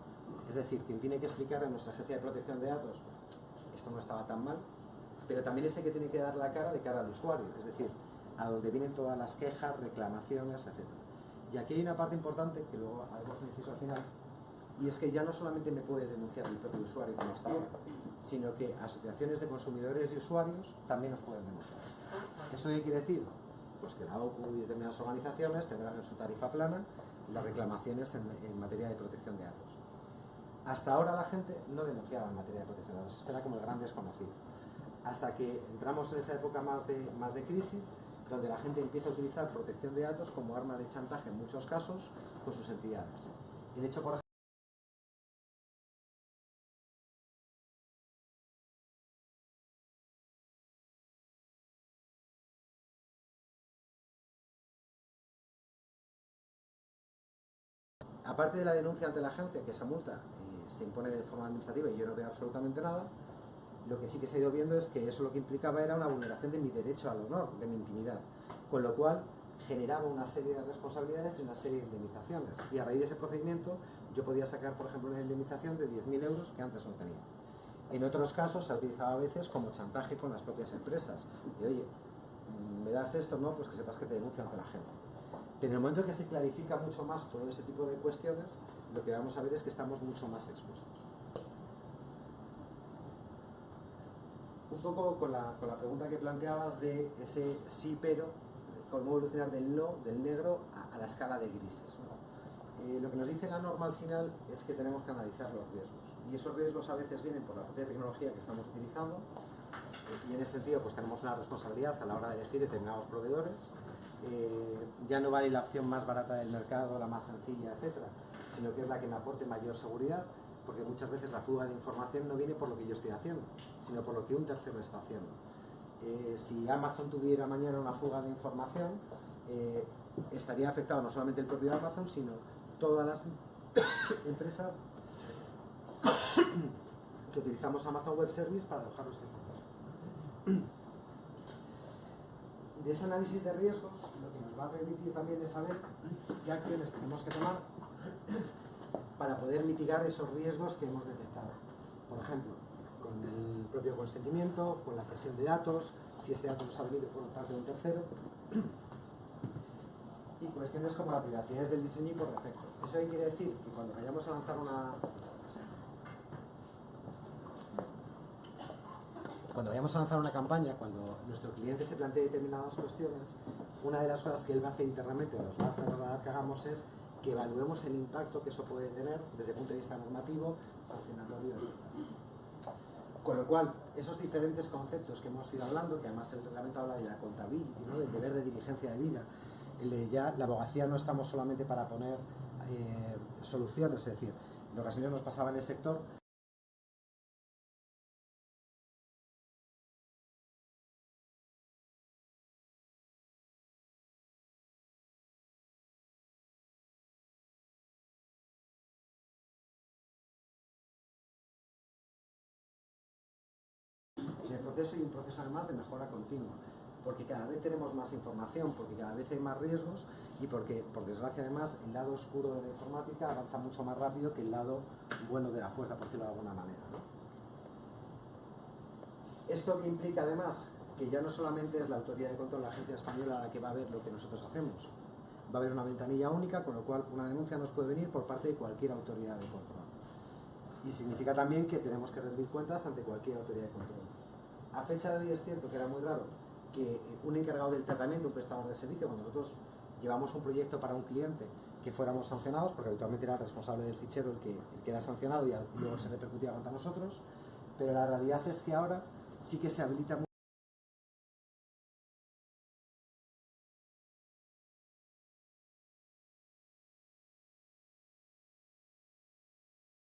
Speaker 4: es decir, quien tiene que explicar a nuestra agencia de protección de datos, esto no estaba tan mal, pero también es el que tiene que dar la cara de cara al usuario, es decir, a donde vienen todas las quejas, reclamaciones, etcétera. Y aquí hay una parte importante, que luego haremos un inciso al final, Y es que ya no solamente me puede denunciar el propio usuario como hasta ahora, sino que asociaciones de consumidores y usuarios también nos pueden denunciar. ¿Eso qué quiere decir? Pues que la OCU y determinadas organizaciones tendrán en su tarifa plana las reclamaciones en materia de protección de datos. Hasta ahora la gente no denunciaba en materia de protección de datos, espera como el gran desconocido. Hasta que entramos en esa época más de crisis, donde la gente empieza a utilizar protección de datos como arma de chantaje en muchos casos con sus entidades. El hecho, por ejemplo, aparte de la denuncia ante la agencia, que esa multa se impone de forma administrativa y yo no veo absolutamente nada, lo que sí que se ha ido viendo es que eso lo que implicaba era una vulneración de mi derecho al honor, de mi intimidad, con lo cual generaba una serie de responsabilidades y una serie de indemnizaciones. Y a raíz de ese procedimiento yo podía sacar, por ejemplo, una indemnización de 10.000 euros que antes no tenía. En otros casos se ha utilizado a veces como chantaje con las propias empresas. Y oye, ¿me das esto? No, pues que sepas que te denuncian ante la agencia. Pero en el momento en que se clarifica mucho más todo ese tipo de cuestiones, lo que vamos a ver es que estamos mucho más expuestos. Un poco con la pregunta que planteabas de ese sí pero, cómo evolucionar del no, del negro, a la escala de grises, ¿no? Lo que nos dice la norma al final es que tenemos que analizar los riesgos. Y esos riesgos a veces vienen por la propia tecnología que estamos utilizando, y en ese sentido pues tenemos una responsabilidad a la hora de elegir determinados proveedores. Ya no vale la opción más barata del mercado, la más sencilla, etcétera, sino que es la que me aporte mayor seguridad, porque muchas veces la fuga de información no viene por lo que yo estoy haciendo, sino por lo que un tercero está haciendo. Si Amazon tuviera mañana una fuga de información, estaría afectado no solamente el propio Amazon, sino todas las empresas que utilizamos Amazon Web Service para alojar nuestra información. De ese análisis de riesgos, lo que nos va a permitir también es saber qué acciones tenemos que tomar para poder mitigar esos riesgos que hemos detectado. Por ejemplo, con el propio consentimiento, con la cesión de datos, si este dato nos ha venido por parte de un tercero, y cuestiones como la privacidad del diseño y por defecto. Eso quiere decir que cuando vayamos a lanzar una campaña, cuando nuestro cliente se plantee determinadas cuestiones, una de las cosas que él va a hacer internamente, o nos va a trasladar que hagamos, es que evaluemos el impacto que eso puede tener desde el punto de vista normativo, sancionatorio. Con lo cual, esos diferentes conceptos que hemos ido hablando, que además el reglamento habla de la accountability, ¿no?, del deber de diligencia de vida, ya la abogacía no estamos solamente para poner soluciones, es decir, en ocasiones nos pasaba en el sector el proceso, y un proceso además de mejora continua, porque cada vez tenemos más información, porque cada vez hay más riesgos y porque, por desgracia además, el lado oscuro de la informática avanza mucho más rápido que el lado bueno de la fuerza, por decirlo de alguna manera, ¿no? Esto que implica además que ya no solamente es la autoridad de control, la agencia española, la que va a ver lo que nosotros hacemos, va a haber una ventanilla única, con lo cual una denuncia nos puede venir por parte de cualquier autoridad de control. Y significa también que tenemos que rendir cuentas ante cualquier autoridad de control. A fecha de hoy es cierto que era muy raro que un encargado del tratamiento, un prestador de servicio, cuando nosotros llevamos un proyecto para un cliente, que fuéramos sancionados, porque habitualmente era el responsable del fichero el que era sancionado y luego se repercutía contra nosotros, pero la realidad es que ahora sí que se habilita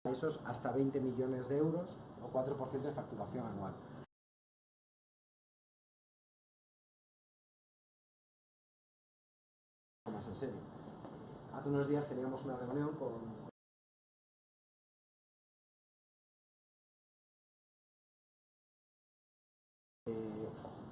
Speaker 4: esos hasta 20 millones de euros o 4% de facturación anual. Más en serio. Hace unos días teníamos una reunión con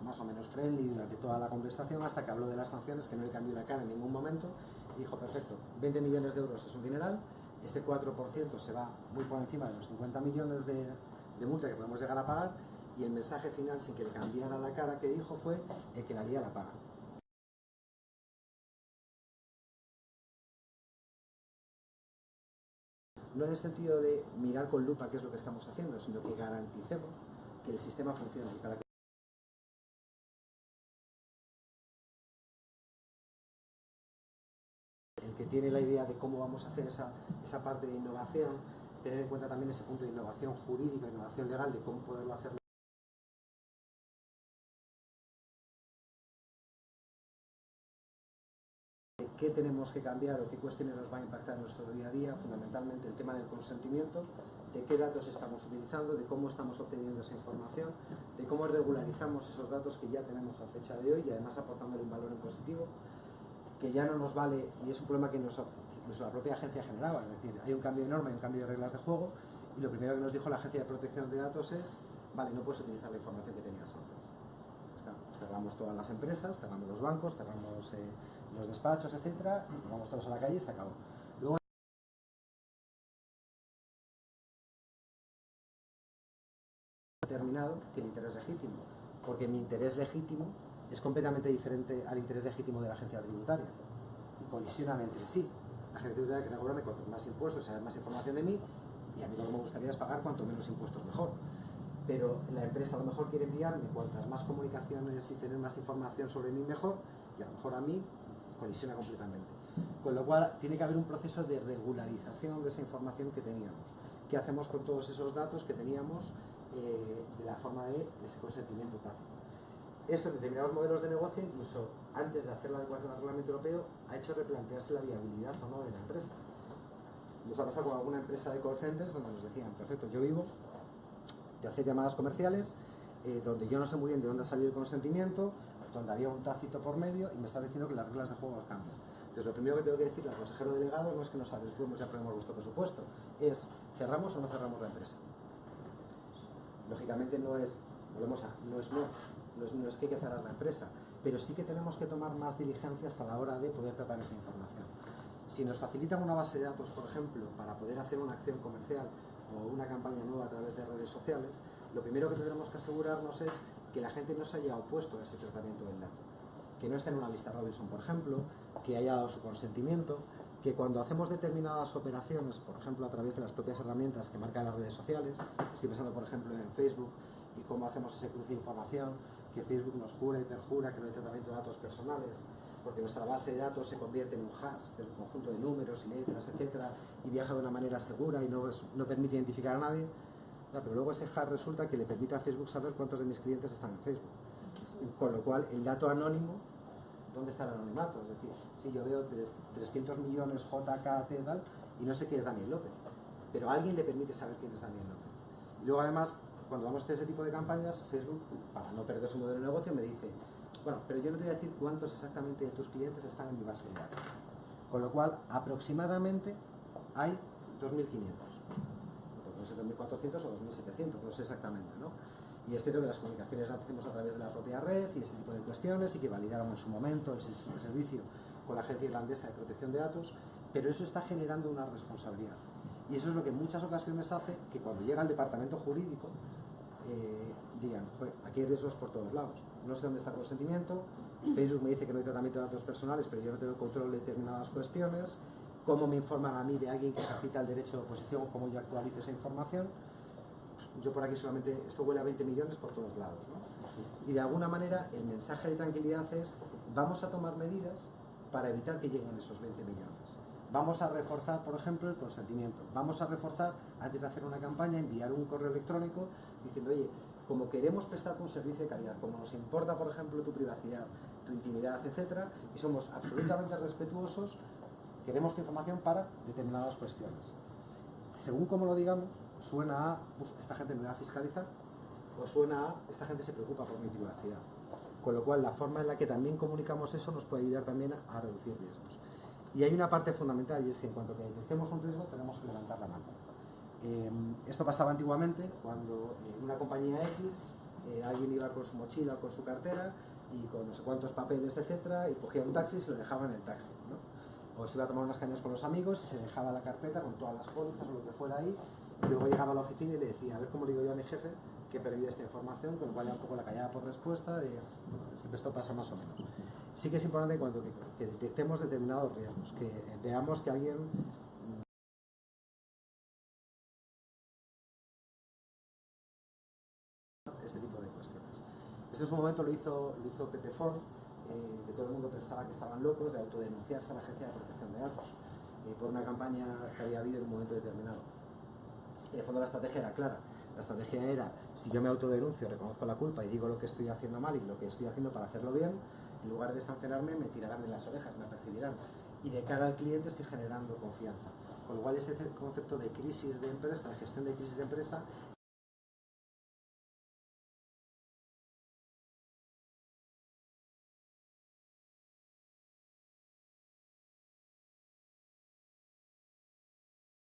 Speaker 4: más o menos friendly durante toda la conversación, hasta que habló de las sanciones, que no le cambió la cara en ningún momento, y dijo, perfecto, 20 millones de euros es un dineral, ese 4% se va muy por encima de los 50 millones de multa que podemos llegar a pagar, y el mensaje final, sin que le cambiara la cara, que dijo fue que la liga la paga. no en el sentido de mirar con lupa qué es lo que estamos haciendo, sino que garanticemos que el sistema funcione. Y para que el que tiene la idea de cómo vamos a hacer esa parte de innovación, tener en cuenta también ese punto de innovación jurídica, innovación legal, de cómo poderlo hacer. ¿Qué tenemos que cambiar o qué cuestiones nos van a impactar en nuestro día a día? Fundamentalmente el tema del consentimiento, de qué datos estamos utilizando, de cómo estamos obteniendo esa información, de cómo regularizamos esos datos que ya tenemos a fecha de hoy y además aportándole un valor en positivo, que ya no nos vale, y es un problema que incluso la propia agencia generaba, es decir, hay un cambio de norma, hay un cambio de reglas de juego, y lo primero que nos dijo la Agencia de Protección de Datos es, vale, no puedes utilizar la información que tenías antes. Pues claro, cerramos todas las empresas, cerramos los bancos, cerramos los despachos, etcétera, y vamos todos a la calle y se acabó. Luego, determinado que el interés legítimo, porque mi interés legítimo es completamente diferente al interés legítimo de la agencia tributaria y colisionan entre sí. La agencia tributaria quiere cobrarme cuanto más impuestos, saber más información de mí, y a mí lo que me gustaría es pagar cuanto menos impuestos mejor. Pero la empresa a lo mejor quiere enviarme cuantas más comunicaciones y tener más información sobre mí mejor, y a lo mejor a mí colisiona completamente. Con lo cual tiene que haber un proceso de regularización de esa información que teníamos. ¿Qué hacemos con todos esos datos que teníamos de la forma de ese consentimiento tácito? Esto en determinados modelos de negocio, incluso antes de hacer la adecuación al reglamento europeo, ha hecho replantearse la viabilidad o no de la empresa. Nos ha pasado con alguna empresa de call centers donde nos decían, perfecto, yo vivo de hacer llamadas comerciales, donde yo no sé muy bien de dónde ha salido el consentimiento, donde había un tácito por medio y me estás diciendo que las reglas de juego cambian. Entonces lo primero que tengo que decirle al consejero delegado no es que nos adecuemos y aprobemos vuestro presupuesto, es cerramos o no cerramos la empresa. Lógicamente no es que hay que cerrar la empresa, pero sí que tenemos que tomar más diligencias a la hora de poder tratar esa información. Si nos facilitan una base de datos, por ejemplo, para poder hacer una acción comercial o una campaña nueva a través de redes sociales, lo primero que tendremos que asegurarnos es que la gente no se haya opuesto a ese tratamiento del dato, que no esté en una lista Robinson, por ejemplo, que haya dado su consentimiento, que cuando hacemos determinadas operaciones, por ejemplo, a través de las propias herramientas que marcan las redes sociales, estoy pensando, por ejemplo, en Facebook y cómo hacemos ese cruce de información, que Facebook nos jura y perjura que no hay tratamiento de datos personales, porque nuestra base de datos se convierte en un hash, que es un conjunto de números y letras, etcétera, y viaja de una manera segura y no permite identificar a nadie. Pero luego ese hash resulta que le permite a Facebook saber cuántos de mis clientes están en Facebook. Con lo cual, el dato anónimo, ¿dónde está el anonimato? Es decir, si yo veo 300 millones JKT tal, y no sé qué es Daniel López, pero a alguien le permite saber quién es Daniel López. Y luego además, cuando vamos a hacer ese tipo de campañas, Facebook, para no perder su modelo de negocio, me dice, bueno, pero yo no te voy a decir cuántos exactamente de tus clientes están en mi base de datos. Con lo cual, aproximadamente hay 2.500. No sé, 2.400 o 2.700, no sé exactamente, ¿no? Y es cierto que las comunicaciones las hacemos a través de la propia red y ese tipo de cuestiones, y que validaron en su momento el servicio con la Agencia Irlandesa de Protección de Datos, pero eso está generando una responsabilidad. Y eso es lo que en muchas ocasiones hace que cuando llega al departamento jurídico digan, aquí hay riesgos por todos lados, no sé dónde está el consentimiento, Facebook me dice que no hay tratamiento de datos personales, pero yo no tengo control de determinadas cuestiones, cómo me informan a mí de alguien que ejercita el derecho de oposición, cómo yo actualizo esa información. Yo por aquí solamente, esto huele a 20 millones por todos lados, ¿no? Y de alguna manera el mensaje de tranquilidad es, vamos a tomar medidas para evitar que lleguen esos 20 millones. Vamos a reforzar, por ejemplo, el consentimiento. Vamos a reforzar, antes de hacer una campaña, enviar un correo electrónico diciendo, oye, como queremos prestarte un servicio de calidad, como nos importa, por ejemplo, tu privacidad, tu intimidad, etcétera, y somos absolutamente respetuosos, queremos tu información para determinadas cuestiones. Según como lo digamos, suena a, esta gente me va a fiscalizar, o suena a, esta gente se preocupa por mi privacidad. Con lo cual, la forma en la que también comunicamos eso nos puede ayudar también a reducir riesgos. Y hay una parte fundamental, y es que en cuanto que detectemos un riesgo, tenemos que levantar la mano. Esto pasaba antiguamente, cuando en una compañía X alguien iba con su mochila o con su cartera y con no sé cuántos papeles, etcétera, y cogía un taxi y se lo dejaba en el taxi, ¿no? O se iba a tomar unas cañas con los amigos y se dejaba la carpeta con todas las pólizas o lo que fuera ahí, y luego llegaba a la oficina y le decía, a ver cómo le digo yo a mi jefe que he perdido esta información, con lo cual ya un poco la callaba por respuesta, siempre esto pasa más o menos. Sí que es importante cuando que detectemos determinados riesgos, que veamos que alguien Esto en su momento lo hizo Pepe Ford, que todo el mundo pensaba que estaban locos de autodenunciarse a la Agencia de Protección de Datos por una campaña que había habido en un momento determinado. En el fondo la estrategia era clara. La estrategia era, si yo me autodenuncio, reconozco la culpa y digo lo que estoy haciendo mal y lo que estoy haciendo para hacerlo bien, en lugar de sancionarme me tirarán de las orejas, me apercibirán. Y de cara al cliente estoy generando confianza. Con lo cual este concepto de crisis de empresa, de gestión de crisis de empresa,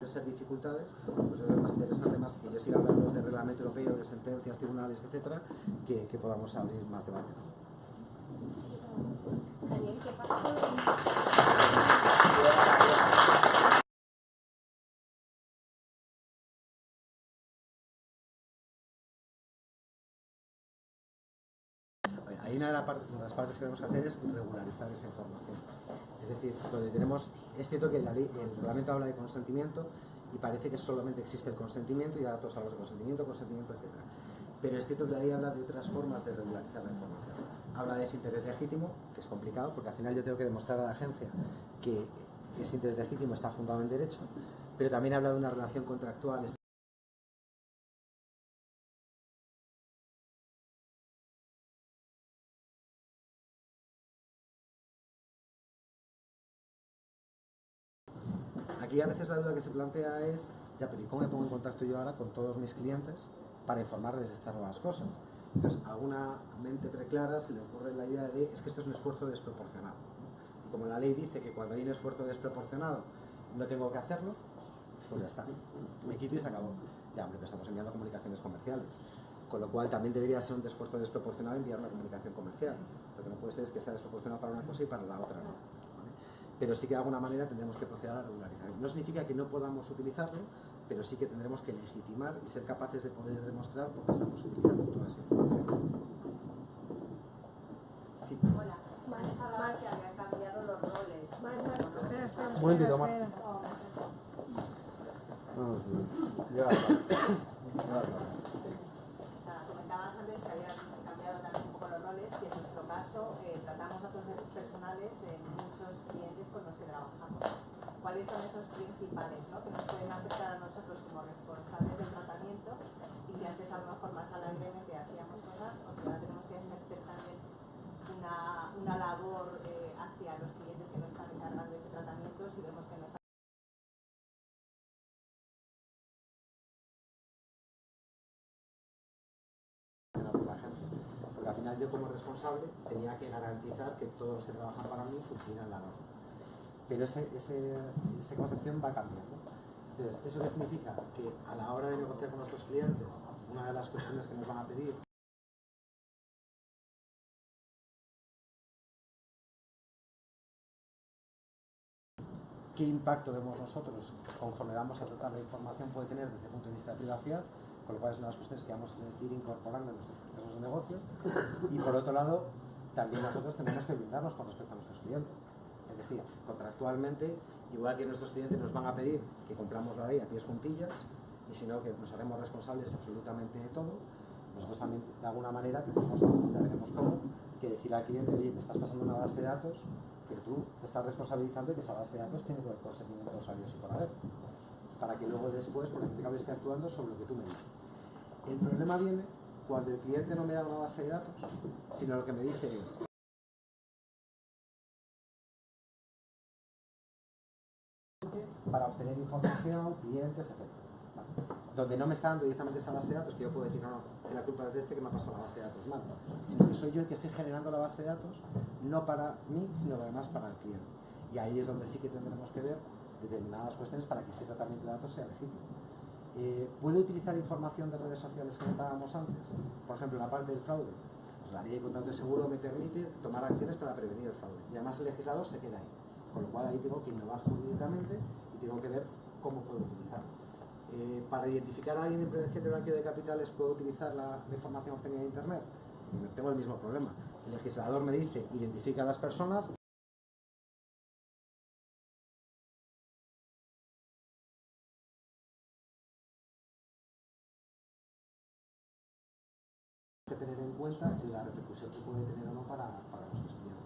Speaker 4: ser dificultades, pues es más interesante más que yo siga hablando de reglamento europeo, de sentencias, tribunales, etcétera, que podamos abrir más debate.
Speaker 2: Daniel, ¿qué pasa con
Speaker 4: Hay una de las partes que tenemos que hacer es regularizar esa información. Es decir, donde tenemos, es cierto que el reglamento habla de consentimiento y parece que solamente existe el consentimiento y ahora todos hablamos de consentimiento, etc. Pero es cierto que la ley habla de otras formas de regularizar la información. Habla de ese interés legítimo, que es complicado, porque al final yo tengo que demostrar a la agencia que ese interés legítimo está fundado en derecho, pero también habla de una relación contractual. Aquí a veces la duda que se plantea es, ya, pero ¿y cómo me pongo en contacto yo ahora con todos mis clientes para informarles de estas nuevas cosas? Entonces, a alguna mente preclara se le ocurre la idea de, es que esto es un esfuerzo desproporcionado, ¿no? Y como la ley dice que cuando hay un esfuerzo desproporcionado no tengo que hacerlo, pues ya está, me quito y se acabó. Ya, hombre, que estamos enviando comunicaciones comerciales, con lo cual también debería ser un esfuerzo desproporcionado enviar una comunicación comercial. Lo que no puede ser es que sea desproporcionado para una cosa y para la otra no. Pero sí que de alguna manera tendremos que proceder a la regularización. No significa que no podamos utilizarlo, pero sí que tendremos que legitimar y ser capaces de poder demostrar por qué estamos utilizando toda esa información. Sí.
Speaker 6: Hola, antes hablabas que habían cambiado los roles.
Speaker 7: Un momentito, Mar.
Speaker 6: Comentabas antes que habían cambiado también un poco los roles y en nuestro caso tratamos datos personales de muchos clientes con los que trabajamos. ¿Cuáles son esos principales, ¿no?, que nos pueden afectar a nosotros como responsables del tratamiento y que antes a lo mejor más alegremente hacíamos cosas, o si ahora tenemos que ejercer también una labor hacia los clientes que no están encargando de ese tratamiento si vemos que no están.
Speaker 4: Porque al final yo como responsable tenía que garantizar que todos los que trabajan para mí cumplieran la norma. Pero esa concepción va cambiando. Entonces, ¿eso qué significa? Que a la hora de negociar con nuestros clientes, una de las cuestiones que nos van a pedir qué impacto vemos nosotros conforme vamos a tratar la información puede tener desde el punto de vista de privacidad, con lo cual es una de las cuestiones que vamos a ir incorporando en nuestros procesos de negocio. Y por otro lado, también nosotros tenemos que blindarnos con respecto a nuestros clientes. Es decir, contractualmente, igual que nuestros clientes nos van a pedir que cumplamos la ley a pies juntillas, y si no, que nos haremos responsables absolutamente de todo, nosotros también, de alguna manera, tenemos, ya veremos cómo, que decir al cliente, oye, me estás pasando una base de datos, pero tú te estás responsabilizando de que esa base de datos tiene que ver con consentimientos sabios y por haber, para que luego después, por ejemplo, esté actuando sobre lo que tú me dices. El problema viene cuando el cliente no me da una base de datos, sino lo que me dice es: para obtener información, clientes, etc. ¿Vale? Donde no me está dando directamente esa base de datos, que yo puedo decir, no, que la culpa es de este que me ha pasado la base de datos mal, sino que soy yo el que estoy generando la base de datos, no para mí, sino además para el cliente. Y ahí es donde sí que tendremos que ver determinadas cuestiones para que ese tratamiento de datos sea legítimo. ¿Puedo utilizar información de redes sociales que comentábamos antes? Por ejemplo, la parte del fraude. Pues la ley de contrato de seguro me permite tomar acciones para prevenir el fraude. Y además el legislador se queda ahí. Con lo cual ahí tengo que innovar jurídicamente y tengo que ver cómo puedo utilizarlo. Para identificar a alguien en prevención de blanqueo de capitales, ¿puedo utilizar la información obtenida de Internet? Tengo el mismo problema. El legislador me dice, identifica a las personas, tener en cuenta la repercusión que puede tener o no para nuestros clientes.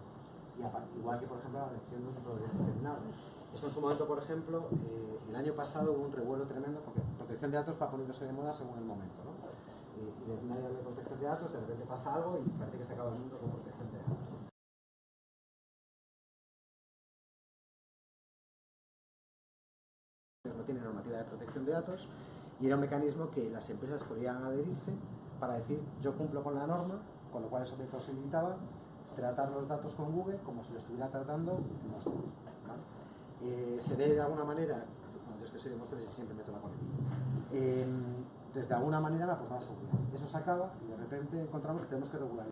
Speaker 4: Igual que, por ejemplo, la elección de un proveedor determinado. Esto en su momento, por ejemplo, el año pasado hubo un revuelo tremendo porque protección de datos va poniéndose de moda según el momento, ¿no? Y nadie habla de protección de datos, de repente pasa algo y parece que se acaba el mundo con protección de datos. No tiene normativa de protección de datos y era un mecanismo que las empresas podían adherirse para decir yo cumplo con la norma, con lo cual eso me posibilitaba tratar los datos con Google como si lo estuviera tratando en los demás, ¿vale? Se ve de alguna manera, bueno, yo es que soy de Móstoles y siempre meto la coletilla, desde alguna manera me aportaba seguridad. Eso se acaba y de repente encontramos que tenemos que regular.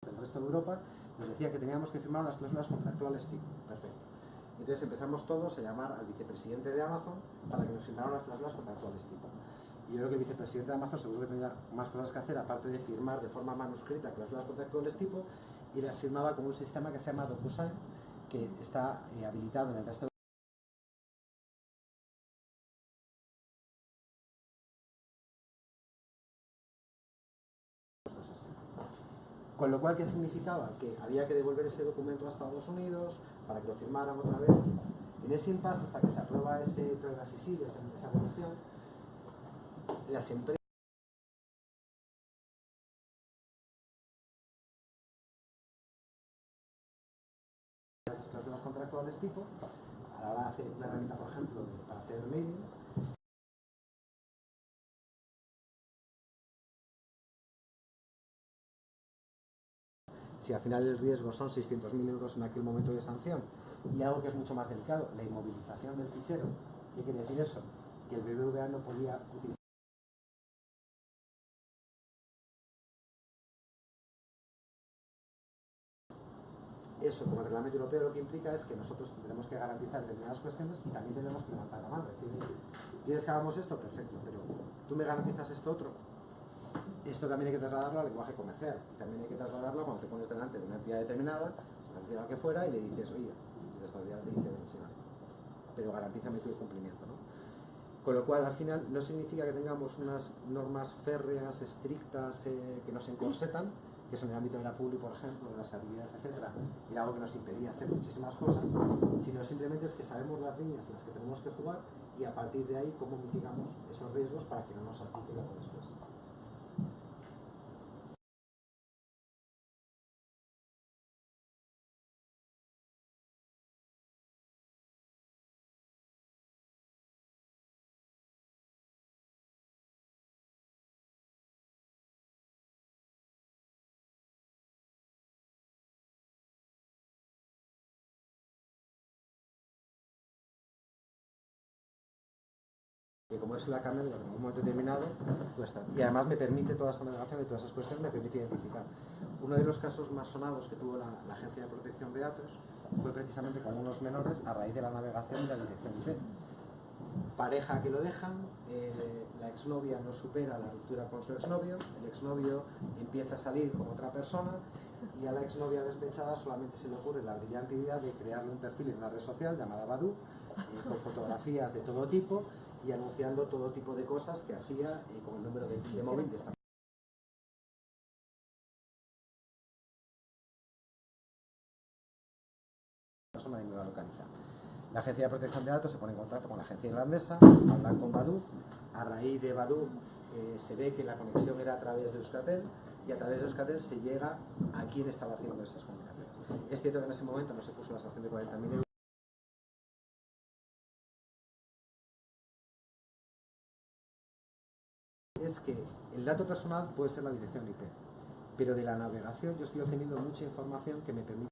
Speaker 4: El resto de Europa nos decía que teníamos que firmar unas cláusulas contractuales tipo. Perfecto. Entonces empezamos todos a llamar al vicepresidente de Amazon para que nos firmara unas cláusulas contractuales tipo. Y yo creo que el vicepresidente de Amazon seguro que tenía más cosas que hacer aparte de firmar de forma manuscrita cláusulas contractuales tipo, y las firmaba con un sistema que se llama DocuSign, que está habilitado en el resto de Con lo cual, ¿qué significaba? Que había que devolver ese documento a Estados Unidos para que lo firmaran otra vez. En ese impasse, hasta que se aprueba esa evolución, las empresas esas cláusulas contractuales tipo, a la hora de hacer una herramienta, por ejemplo, para hacer mailings, si al final el riesgo son 600.000 euros en aquel momento de sanción, y algo que es mucho más delicado, la inmovilización del fichero. ¿Qué quiere decir eso? Que el BBVA no podía utilizar eso. Como el reglamento europeo lo que implica es que nosotros tendremos que garantizar determinadas cuestiones y también tenemos que levantar la mano. Es decir, ¿quieres que hagamos esto? Perfecto, pero tú me garantizas esto otro. Esto también hay que trasladarlo al lenguaje comercial y también hay que trasladarlo cuando te pones delante de una entidad determinada, la que fuera, y le dices, oye, y la entidad te dice, bueno, sí, vale, pero garantízame tu cumplimiento, ¿no? Con lo cual, al final, no significa que tengamos unas normas férreas, estrictas, que nos encorsetan, que son en el ámbito de la publi, por ejemplo, de las categorías, etcétera, y algo que nos impedía hacer muchísimas cosas, sino simplemente es que sabemos las líneas en las que tenemos que jugar y a partir de ahí cómo mitigamos esos riesgos para que no nos aplique luego después. Que como es la cámara, en un momento determinado, cuesta. Y además me permite toda esta navegación y todas esas cuestiones, me permite identificar. Uno de los casos más sonados que tuvo la Agencia de Protección de Datos fue precisamente con unos menores a raíz de la navegación y la dirección IP. Pareja que lo dejan, la exnovia no supera la ruptura con su exnovio, el exnovio empieza a salir con otra persona y a la exnovia despechada solamente se le ocurre la brillante idea de crearle un perfil en una red social llamada Badoo, con fotografías de todo tipo y anunciando todo tipo de cosas que hacía con el número de móvil de esta persona. Nadie me va a localizar. La Agencia de Protección de Datos se pone en contacto con la agencia irlandesa, hablan con Badoo, a raíz de Badoo se ve que la conexión era a través de Euskaltel y a través de Euskaltel se llega a quién estaba haciendo esas comunicaciones. Es cierto que en ese momento no se puso la sanción de 40.000 euros. Es que el dato personal puede ser la dirección IP, pero de la navegación yo estoy obteniendo mucha información que me permite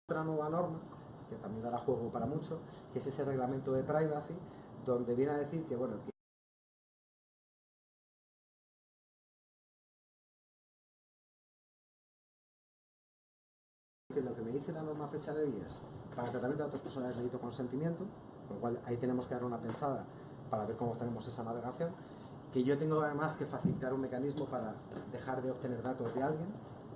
Speaker 4: otra nueva norma, que también dará juego para mucho, que es ese reglamento de privacy, donde viene a decir que, bueno, que lo que me dice la norma a fecha de hoy es, para tratamiento de datos personales necesito consentimiento, con lo cual ahí tenemos que dar una pensada para ver cómo obtenemos esa navegación, que yo tengo además que facilitar un mecanismo para dejar de obtener datos de alguien,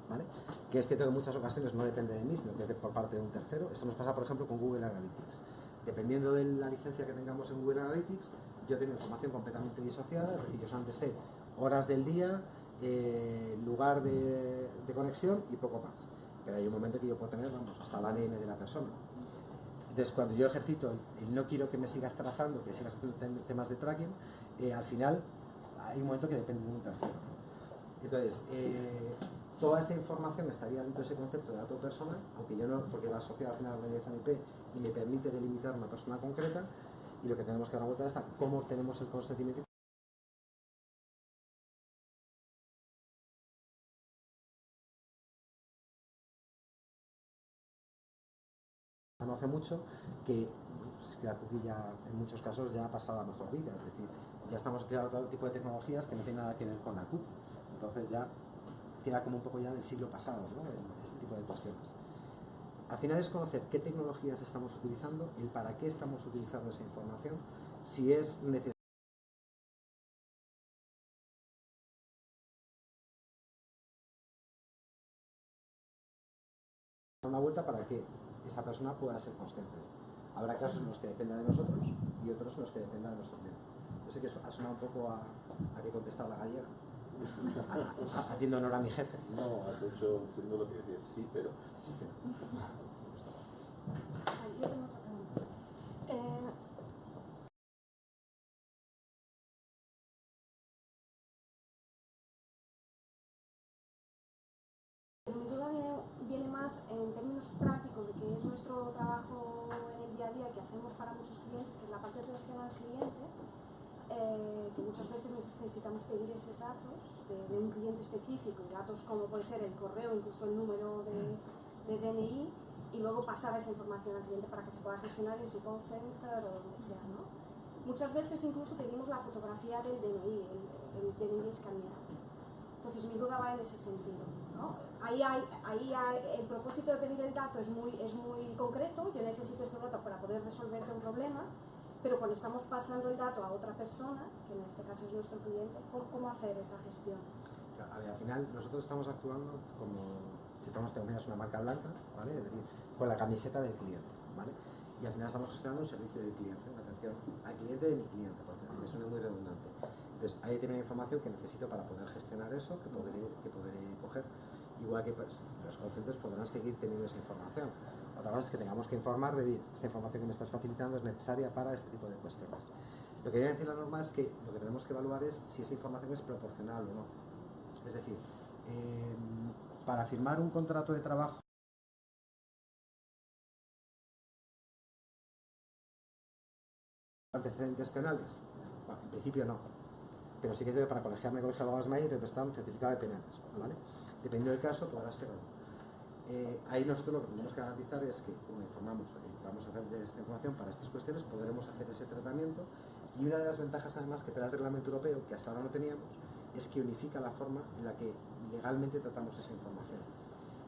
Speaker 4: ¿vale? Que es cierto que en muchas ocasiones no depende de mí, sino que es por parte de un tercero. Esto nos pasa, por ejemplo, con Google Analytics. Dependiendo de la licencia que tengamos en Google Analytics, yo tengo información completamente disociada, es decir, yo solamente sé horas del día, lugar de conexión y poco más. Pero hay un momento que yo puedo tener, vamos, hasta el ADN de la persona. Entonces, cuando yo ejercito el no quiero que me sigas trazando, que sigas haciendo temas de tracking, al final hay un momento que depende de un tercero. Entonces, toda esa información estaría dentro de ese concepto de dato personal, aunque yo no, porque va asociado al final a la mediación IP y me permite delimitar una persona concreta, y lo que tenemos que dar una vuelta es a cómo tenemos el consentimiento. No hace mucho que la cookie ya en muchos casos ya ha pasado a mejor vida, es decir, ya estamos utilizando todo tipo de tecnologías que no tienen nada que ver con la cookie, entonces ya queda como un poco ya del siglo pasado, ¿no? Este tipo de cuestiones. Al final es conocer qué tecnologías estamos utilizando, el para qué estamos utilizando esa información, si es necesario una vuelta para que esa persona pueda ser consciente. Habrá casos en los que dependa de nosotros y otros en los que dependa de nuestro cliente. Yo sé que eso ha sonado un poco a que he contestado la gallega, haciendo honor a mi jefe.
Speaker 5: No, has hecho diciendo lo que decías, sí, pero.
Speaker 4: Sí, pero.
Speaker 2: Yo tengo otra pregunta. Mi duda viene más en términos prácticos de que es nuestro trabajo en el día a día que hacemos para muchos clientes, que es la parte de atención al cliente, que muchas veces necesitamos pedir esos datos de un cliente específico, y datos como puede ser el correo, incluso el número de DNI, y luego pasar esa información al cliente para que se pueda gestionar en su call center o donde sea, ¿no? Muchas veces incluso pedimos la fotografía del DNI, el DNI escaneado. Entonces mi duda va en ese sentido, ¿no? Ahí el propósito de pedir el dato es muy concreto, yo necesito este dato para poder resolverte un problema, pero cuando estamos pasando el dato a otra persona, que en este caso es nuestro cliente, ¿cómo hacer esa gestión?
Speaker 4: A ver, al final nosotros estamos actuando como si fuéramos una marca blanca, ¿vale? Es decir, con la camiseta del cliente, ¿vale? Y al final estamos gestionando un servicio del cliente, una atención al cliente de mi cliente, por ejemplo, me suena muy redundante. Entonces, hay determinada información que necesito para poder gestionar eso, que podré coger, igual que pues, los call centers podrán seguir teniendo esa información. Otra cosa es que tengamos que informar de esta información que me estás facilitando es necesaria para este tipo de cuestiones. Lo que viene a decir la norma es que lo que tenemos que evaluar es si esa información es proporcional o no. Es decir, para firmar un contrato de trabajo antecedentes penales, bueno, en principio no, pero sí que debe, para colegiarme con el colegio de abogados de Mayo, te prestar un certificado de penales, ¿vale? Dependiendo del caso podrá ser o no. Ahí nosotros lo que tenemos que garantizar es que, como informamos, vamos a hacer de esta información para estas cuestiones, podremos hacer ese tratamiento, y una de las ventajas además que trae el reglamento europeo, que hasta ahora no teníamos, es que unifica la forma en la que legalmente tratamos esa información.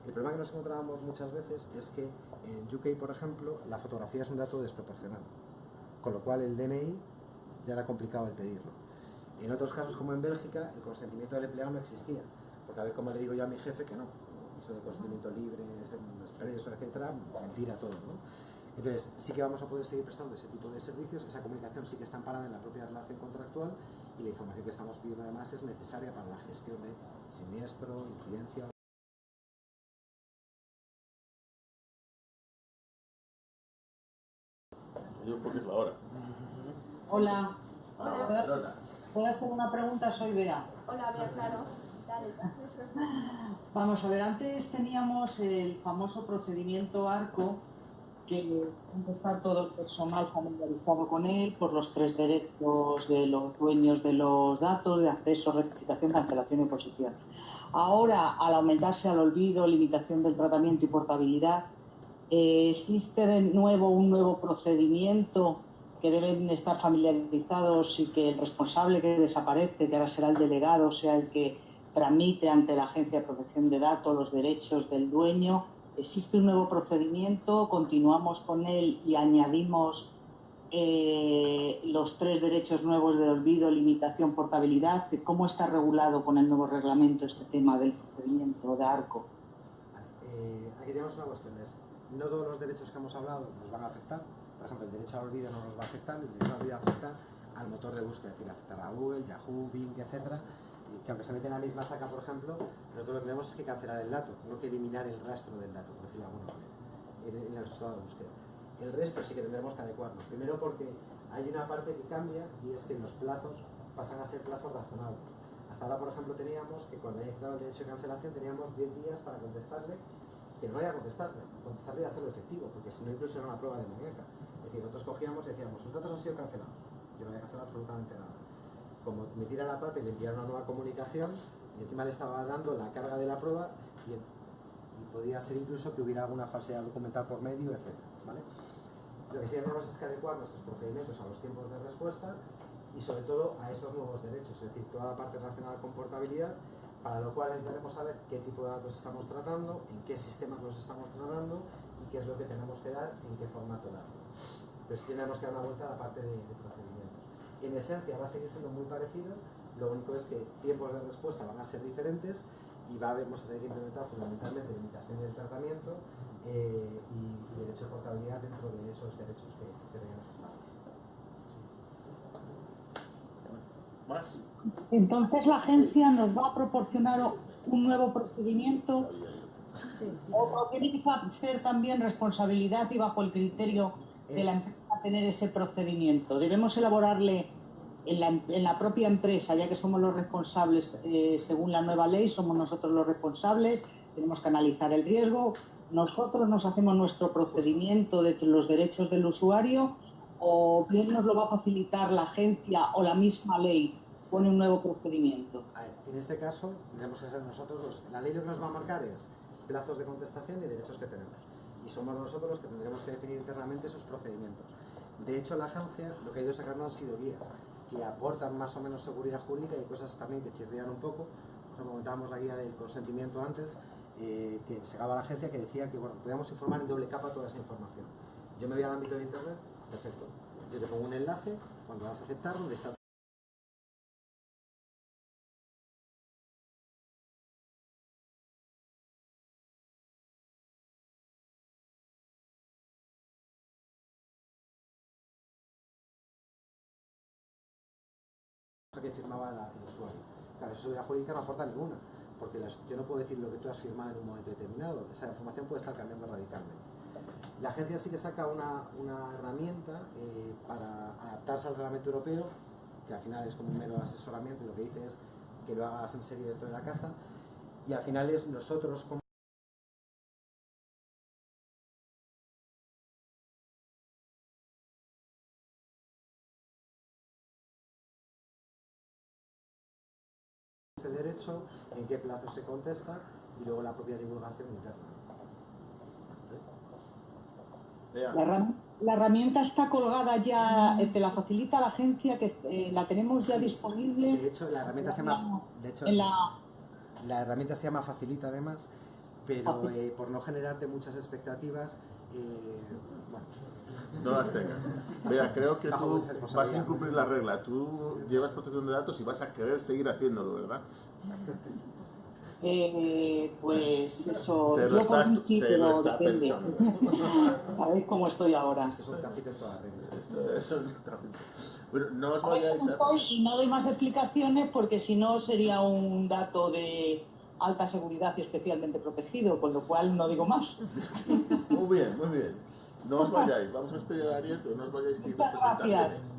Speaker 4: El problema que nos encontrábamos muchas veces es que en UK, por ejemplo, la fotografía es un dato desproporcional, con lo cual el DNI ya era complicado el pedirlo. En otros casos, como en Bélgica, el consentimiento del empleado no existía, porque a ver cómo le digo yo a mi jefe que no, eso de consentimiento libre, expreso, etcétera, mentira todo, ¿no? Entonces, sí que vamos a poder seguir prestando ese tipo de servicios, esa comunicación sí que está amparada en la propia relación contractual, y la información que estamos pidiendo además es necesaria para la gestión de siniestro, incidencia.
Speaker 1: Yo porque es la hora.
Speaker 8: Hola.
Speaker 1: Barcelona.
Speaker 8: ¿Puedo hacer una pregunta? Soy Bea.
Speaker 2: Hola, Bea, claro. Dale.
Speaker 8: Vamos a ver, antes teníamos el famoso procedimiento ARCO, que está todo el personal familiarizado con él por los 3 derechos de los dueños de los datos, de acceso, rectificación, cancelación y oposición. Ahora, al aumentarse al olvido, limitación del tratamiento y portabilidad, ¿existe de nuevo un nuevo procedimiento que deben estar familiarizados y que el responsable que desaparece, que ahora será el delegado, sea el que tramite ante la Agencia de Protección de Datos los derechos del dueño? ¿Existe un nuevo procedimiento? ¿Continuamos con él y añadimos los 3 derechos nuevos de olvido, limitación, portabilidad. ¿Cómo está regulado con el nuevo reglamento este tema del procedimiento de ARCO?
Speaker 4: Aquí tenemos una cuestión, no todos los derechos que hemos hablado nos van a afectar. Por ejemplo, el derecho al olvido no nos va a afectar, el derecho al olvido afecta al motor de búsqueda, es decir, afectará a Google, Yahoo, Bing, etcétera, y que aunque se mete en la misma saca, por ejemplo, nosotros lo que tenemos es que cancelar el dato, no que eliminar el rastro del dato, por decirlo de alguna manera, en el resultado de búsqueda. El resto sí que tendremos que adecuarnos, primero porque hay una parte que cambia y es que los plazos pasan a ser plazos razonables. Hasta ahora, por ejemplo, teníamos que cuando haya quedado el derecho de cancelación teníamos 10 días para contestarle, que no vaya a contestarle y hacerlo efectivo, porque si no incluso era una prueba demoníaca. Es decir, nosotros cogíamos y decíamos, sus datos han sido cancelados, yo no voy a cancelar absolutamente nada. Como me tira la pata y le enviaron una nueva comunicación, y encima le estaba dando la carga de la prueba, y podía ser incluso que hubiera alguna falsedad documental por medio, etc. ¿Vale? Lo que sí tenemos es que adecuar nuestros procedimientos a los tiempos de respuesta y sobre todo a esos nuevos derechos, es decir, toda la parte relacionada con portabilidad, para lo cual intentaremos saber qué tipo de datos estamos tratando, en qué sistemas los estamos tratando y qué es lo que tenemos que dar, en qué formato darlo. Pero sí tenemos que dar una vuelta a la parte de procedimientos. En esencia va a seguir siendo muy parecido, lo único es que tiempos de respuesta van a ser diferentes y vamos a tener que implementar fundamentalmente limitación del tratamiento y derecho de portabilidad dentro de esos derechos que tenemos establecidos.
Speaker 1: ¿Más?
Speaker 8: Entonces la agencia nos va a proporcionar un nuevo procedimiento o tiene que ser también responsabilidad y bajo el criterio de la empresa tener ese procedimiento. Debemos elaborarle en la propia empresa, ya que somos los responsables, según la nueva ley, somos nosotros los responsables, tenemos que analizar el riesgo, nosotros nos hacemos nuestro procedimiento de los derechos del usuario o bien nos lo va a facilitar la agencia o la misma ley pone un nuevo procedimiento.
Speaker 4: En este caso, tendremos que ser nosotros, la ley lo que nos va a marcar es plazos de contestación y derechos que tenemos. Y somos nosotros los que tendremos que definir internamente esos procedimientos. De hecho, la agencia lo que ha ido sacando han sido guías que aportan más o menos seguridad jurídica y cosas también que chirrían un poco. Como comentábamos la guía del consentimiento antes, que llegaba a la agencia que decía que bueno, podíamos informar en doble capa toda esa información. Yo me voy al ámbito de internet, perfecto. Yo te pongo un enlace, cuando vas a aceptar, donde está que firmaba el usuario. Claro, esa seguridad jurídica no aporta ninguna, porque yo no puedo decir lo que tú has firmado en un momento determinado, esa información puede estar cambiando radicalmente. La agencia sí que saca una herramienta para adaptarse al reglamento europeo, que al final es como un mero asesoramiento y lo que dice es que lo hagas en serio dentro de la casa, y al final es nosotros como el derecho, en qué plazo se contesta y luego la propia divulgación interna.
Speaker 8: La herramienta está colgada ya, te la facilita la agencia, que la tenemos ya disponible.
Speaker 4: De hecho, la herramienta se llama Facilita además, pero por no generarte muchas expectativas, bueno.
Speaker 1: No las tengas. Vea, creo que tú vas a incumplir la regla. Tú llevas protección de datos y vas a querer seguir haciéndolo, ¿verdad?
Speaker 8: Pues eso,
Speaker 1: se lo
Speaker 8: yo
Speaker 1: está,
Speaker 8: por mí sí, pero depende.
Speaker 1: Pensando.
Speaker 8: ¿Sabéis cómo estoy ahora?
Speaker 4: Esto es un tráfico en toda regla.
Speaker 1: Eso es un tráfico. Bueno, no os vayáis a...
Speaker 8: Y no doy más explicaciones porque si no sería un dato de alta seguridad y especialmente protegido, con lo cual no digo más.
Speaker 1: Muy bien, muy bien. No os vayáis. Vamos a despedir a Ariel, pero no os vayáis que hay dos presentaciones.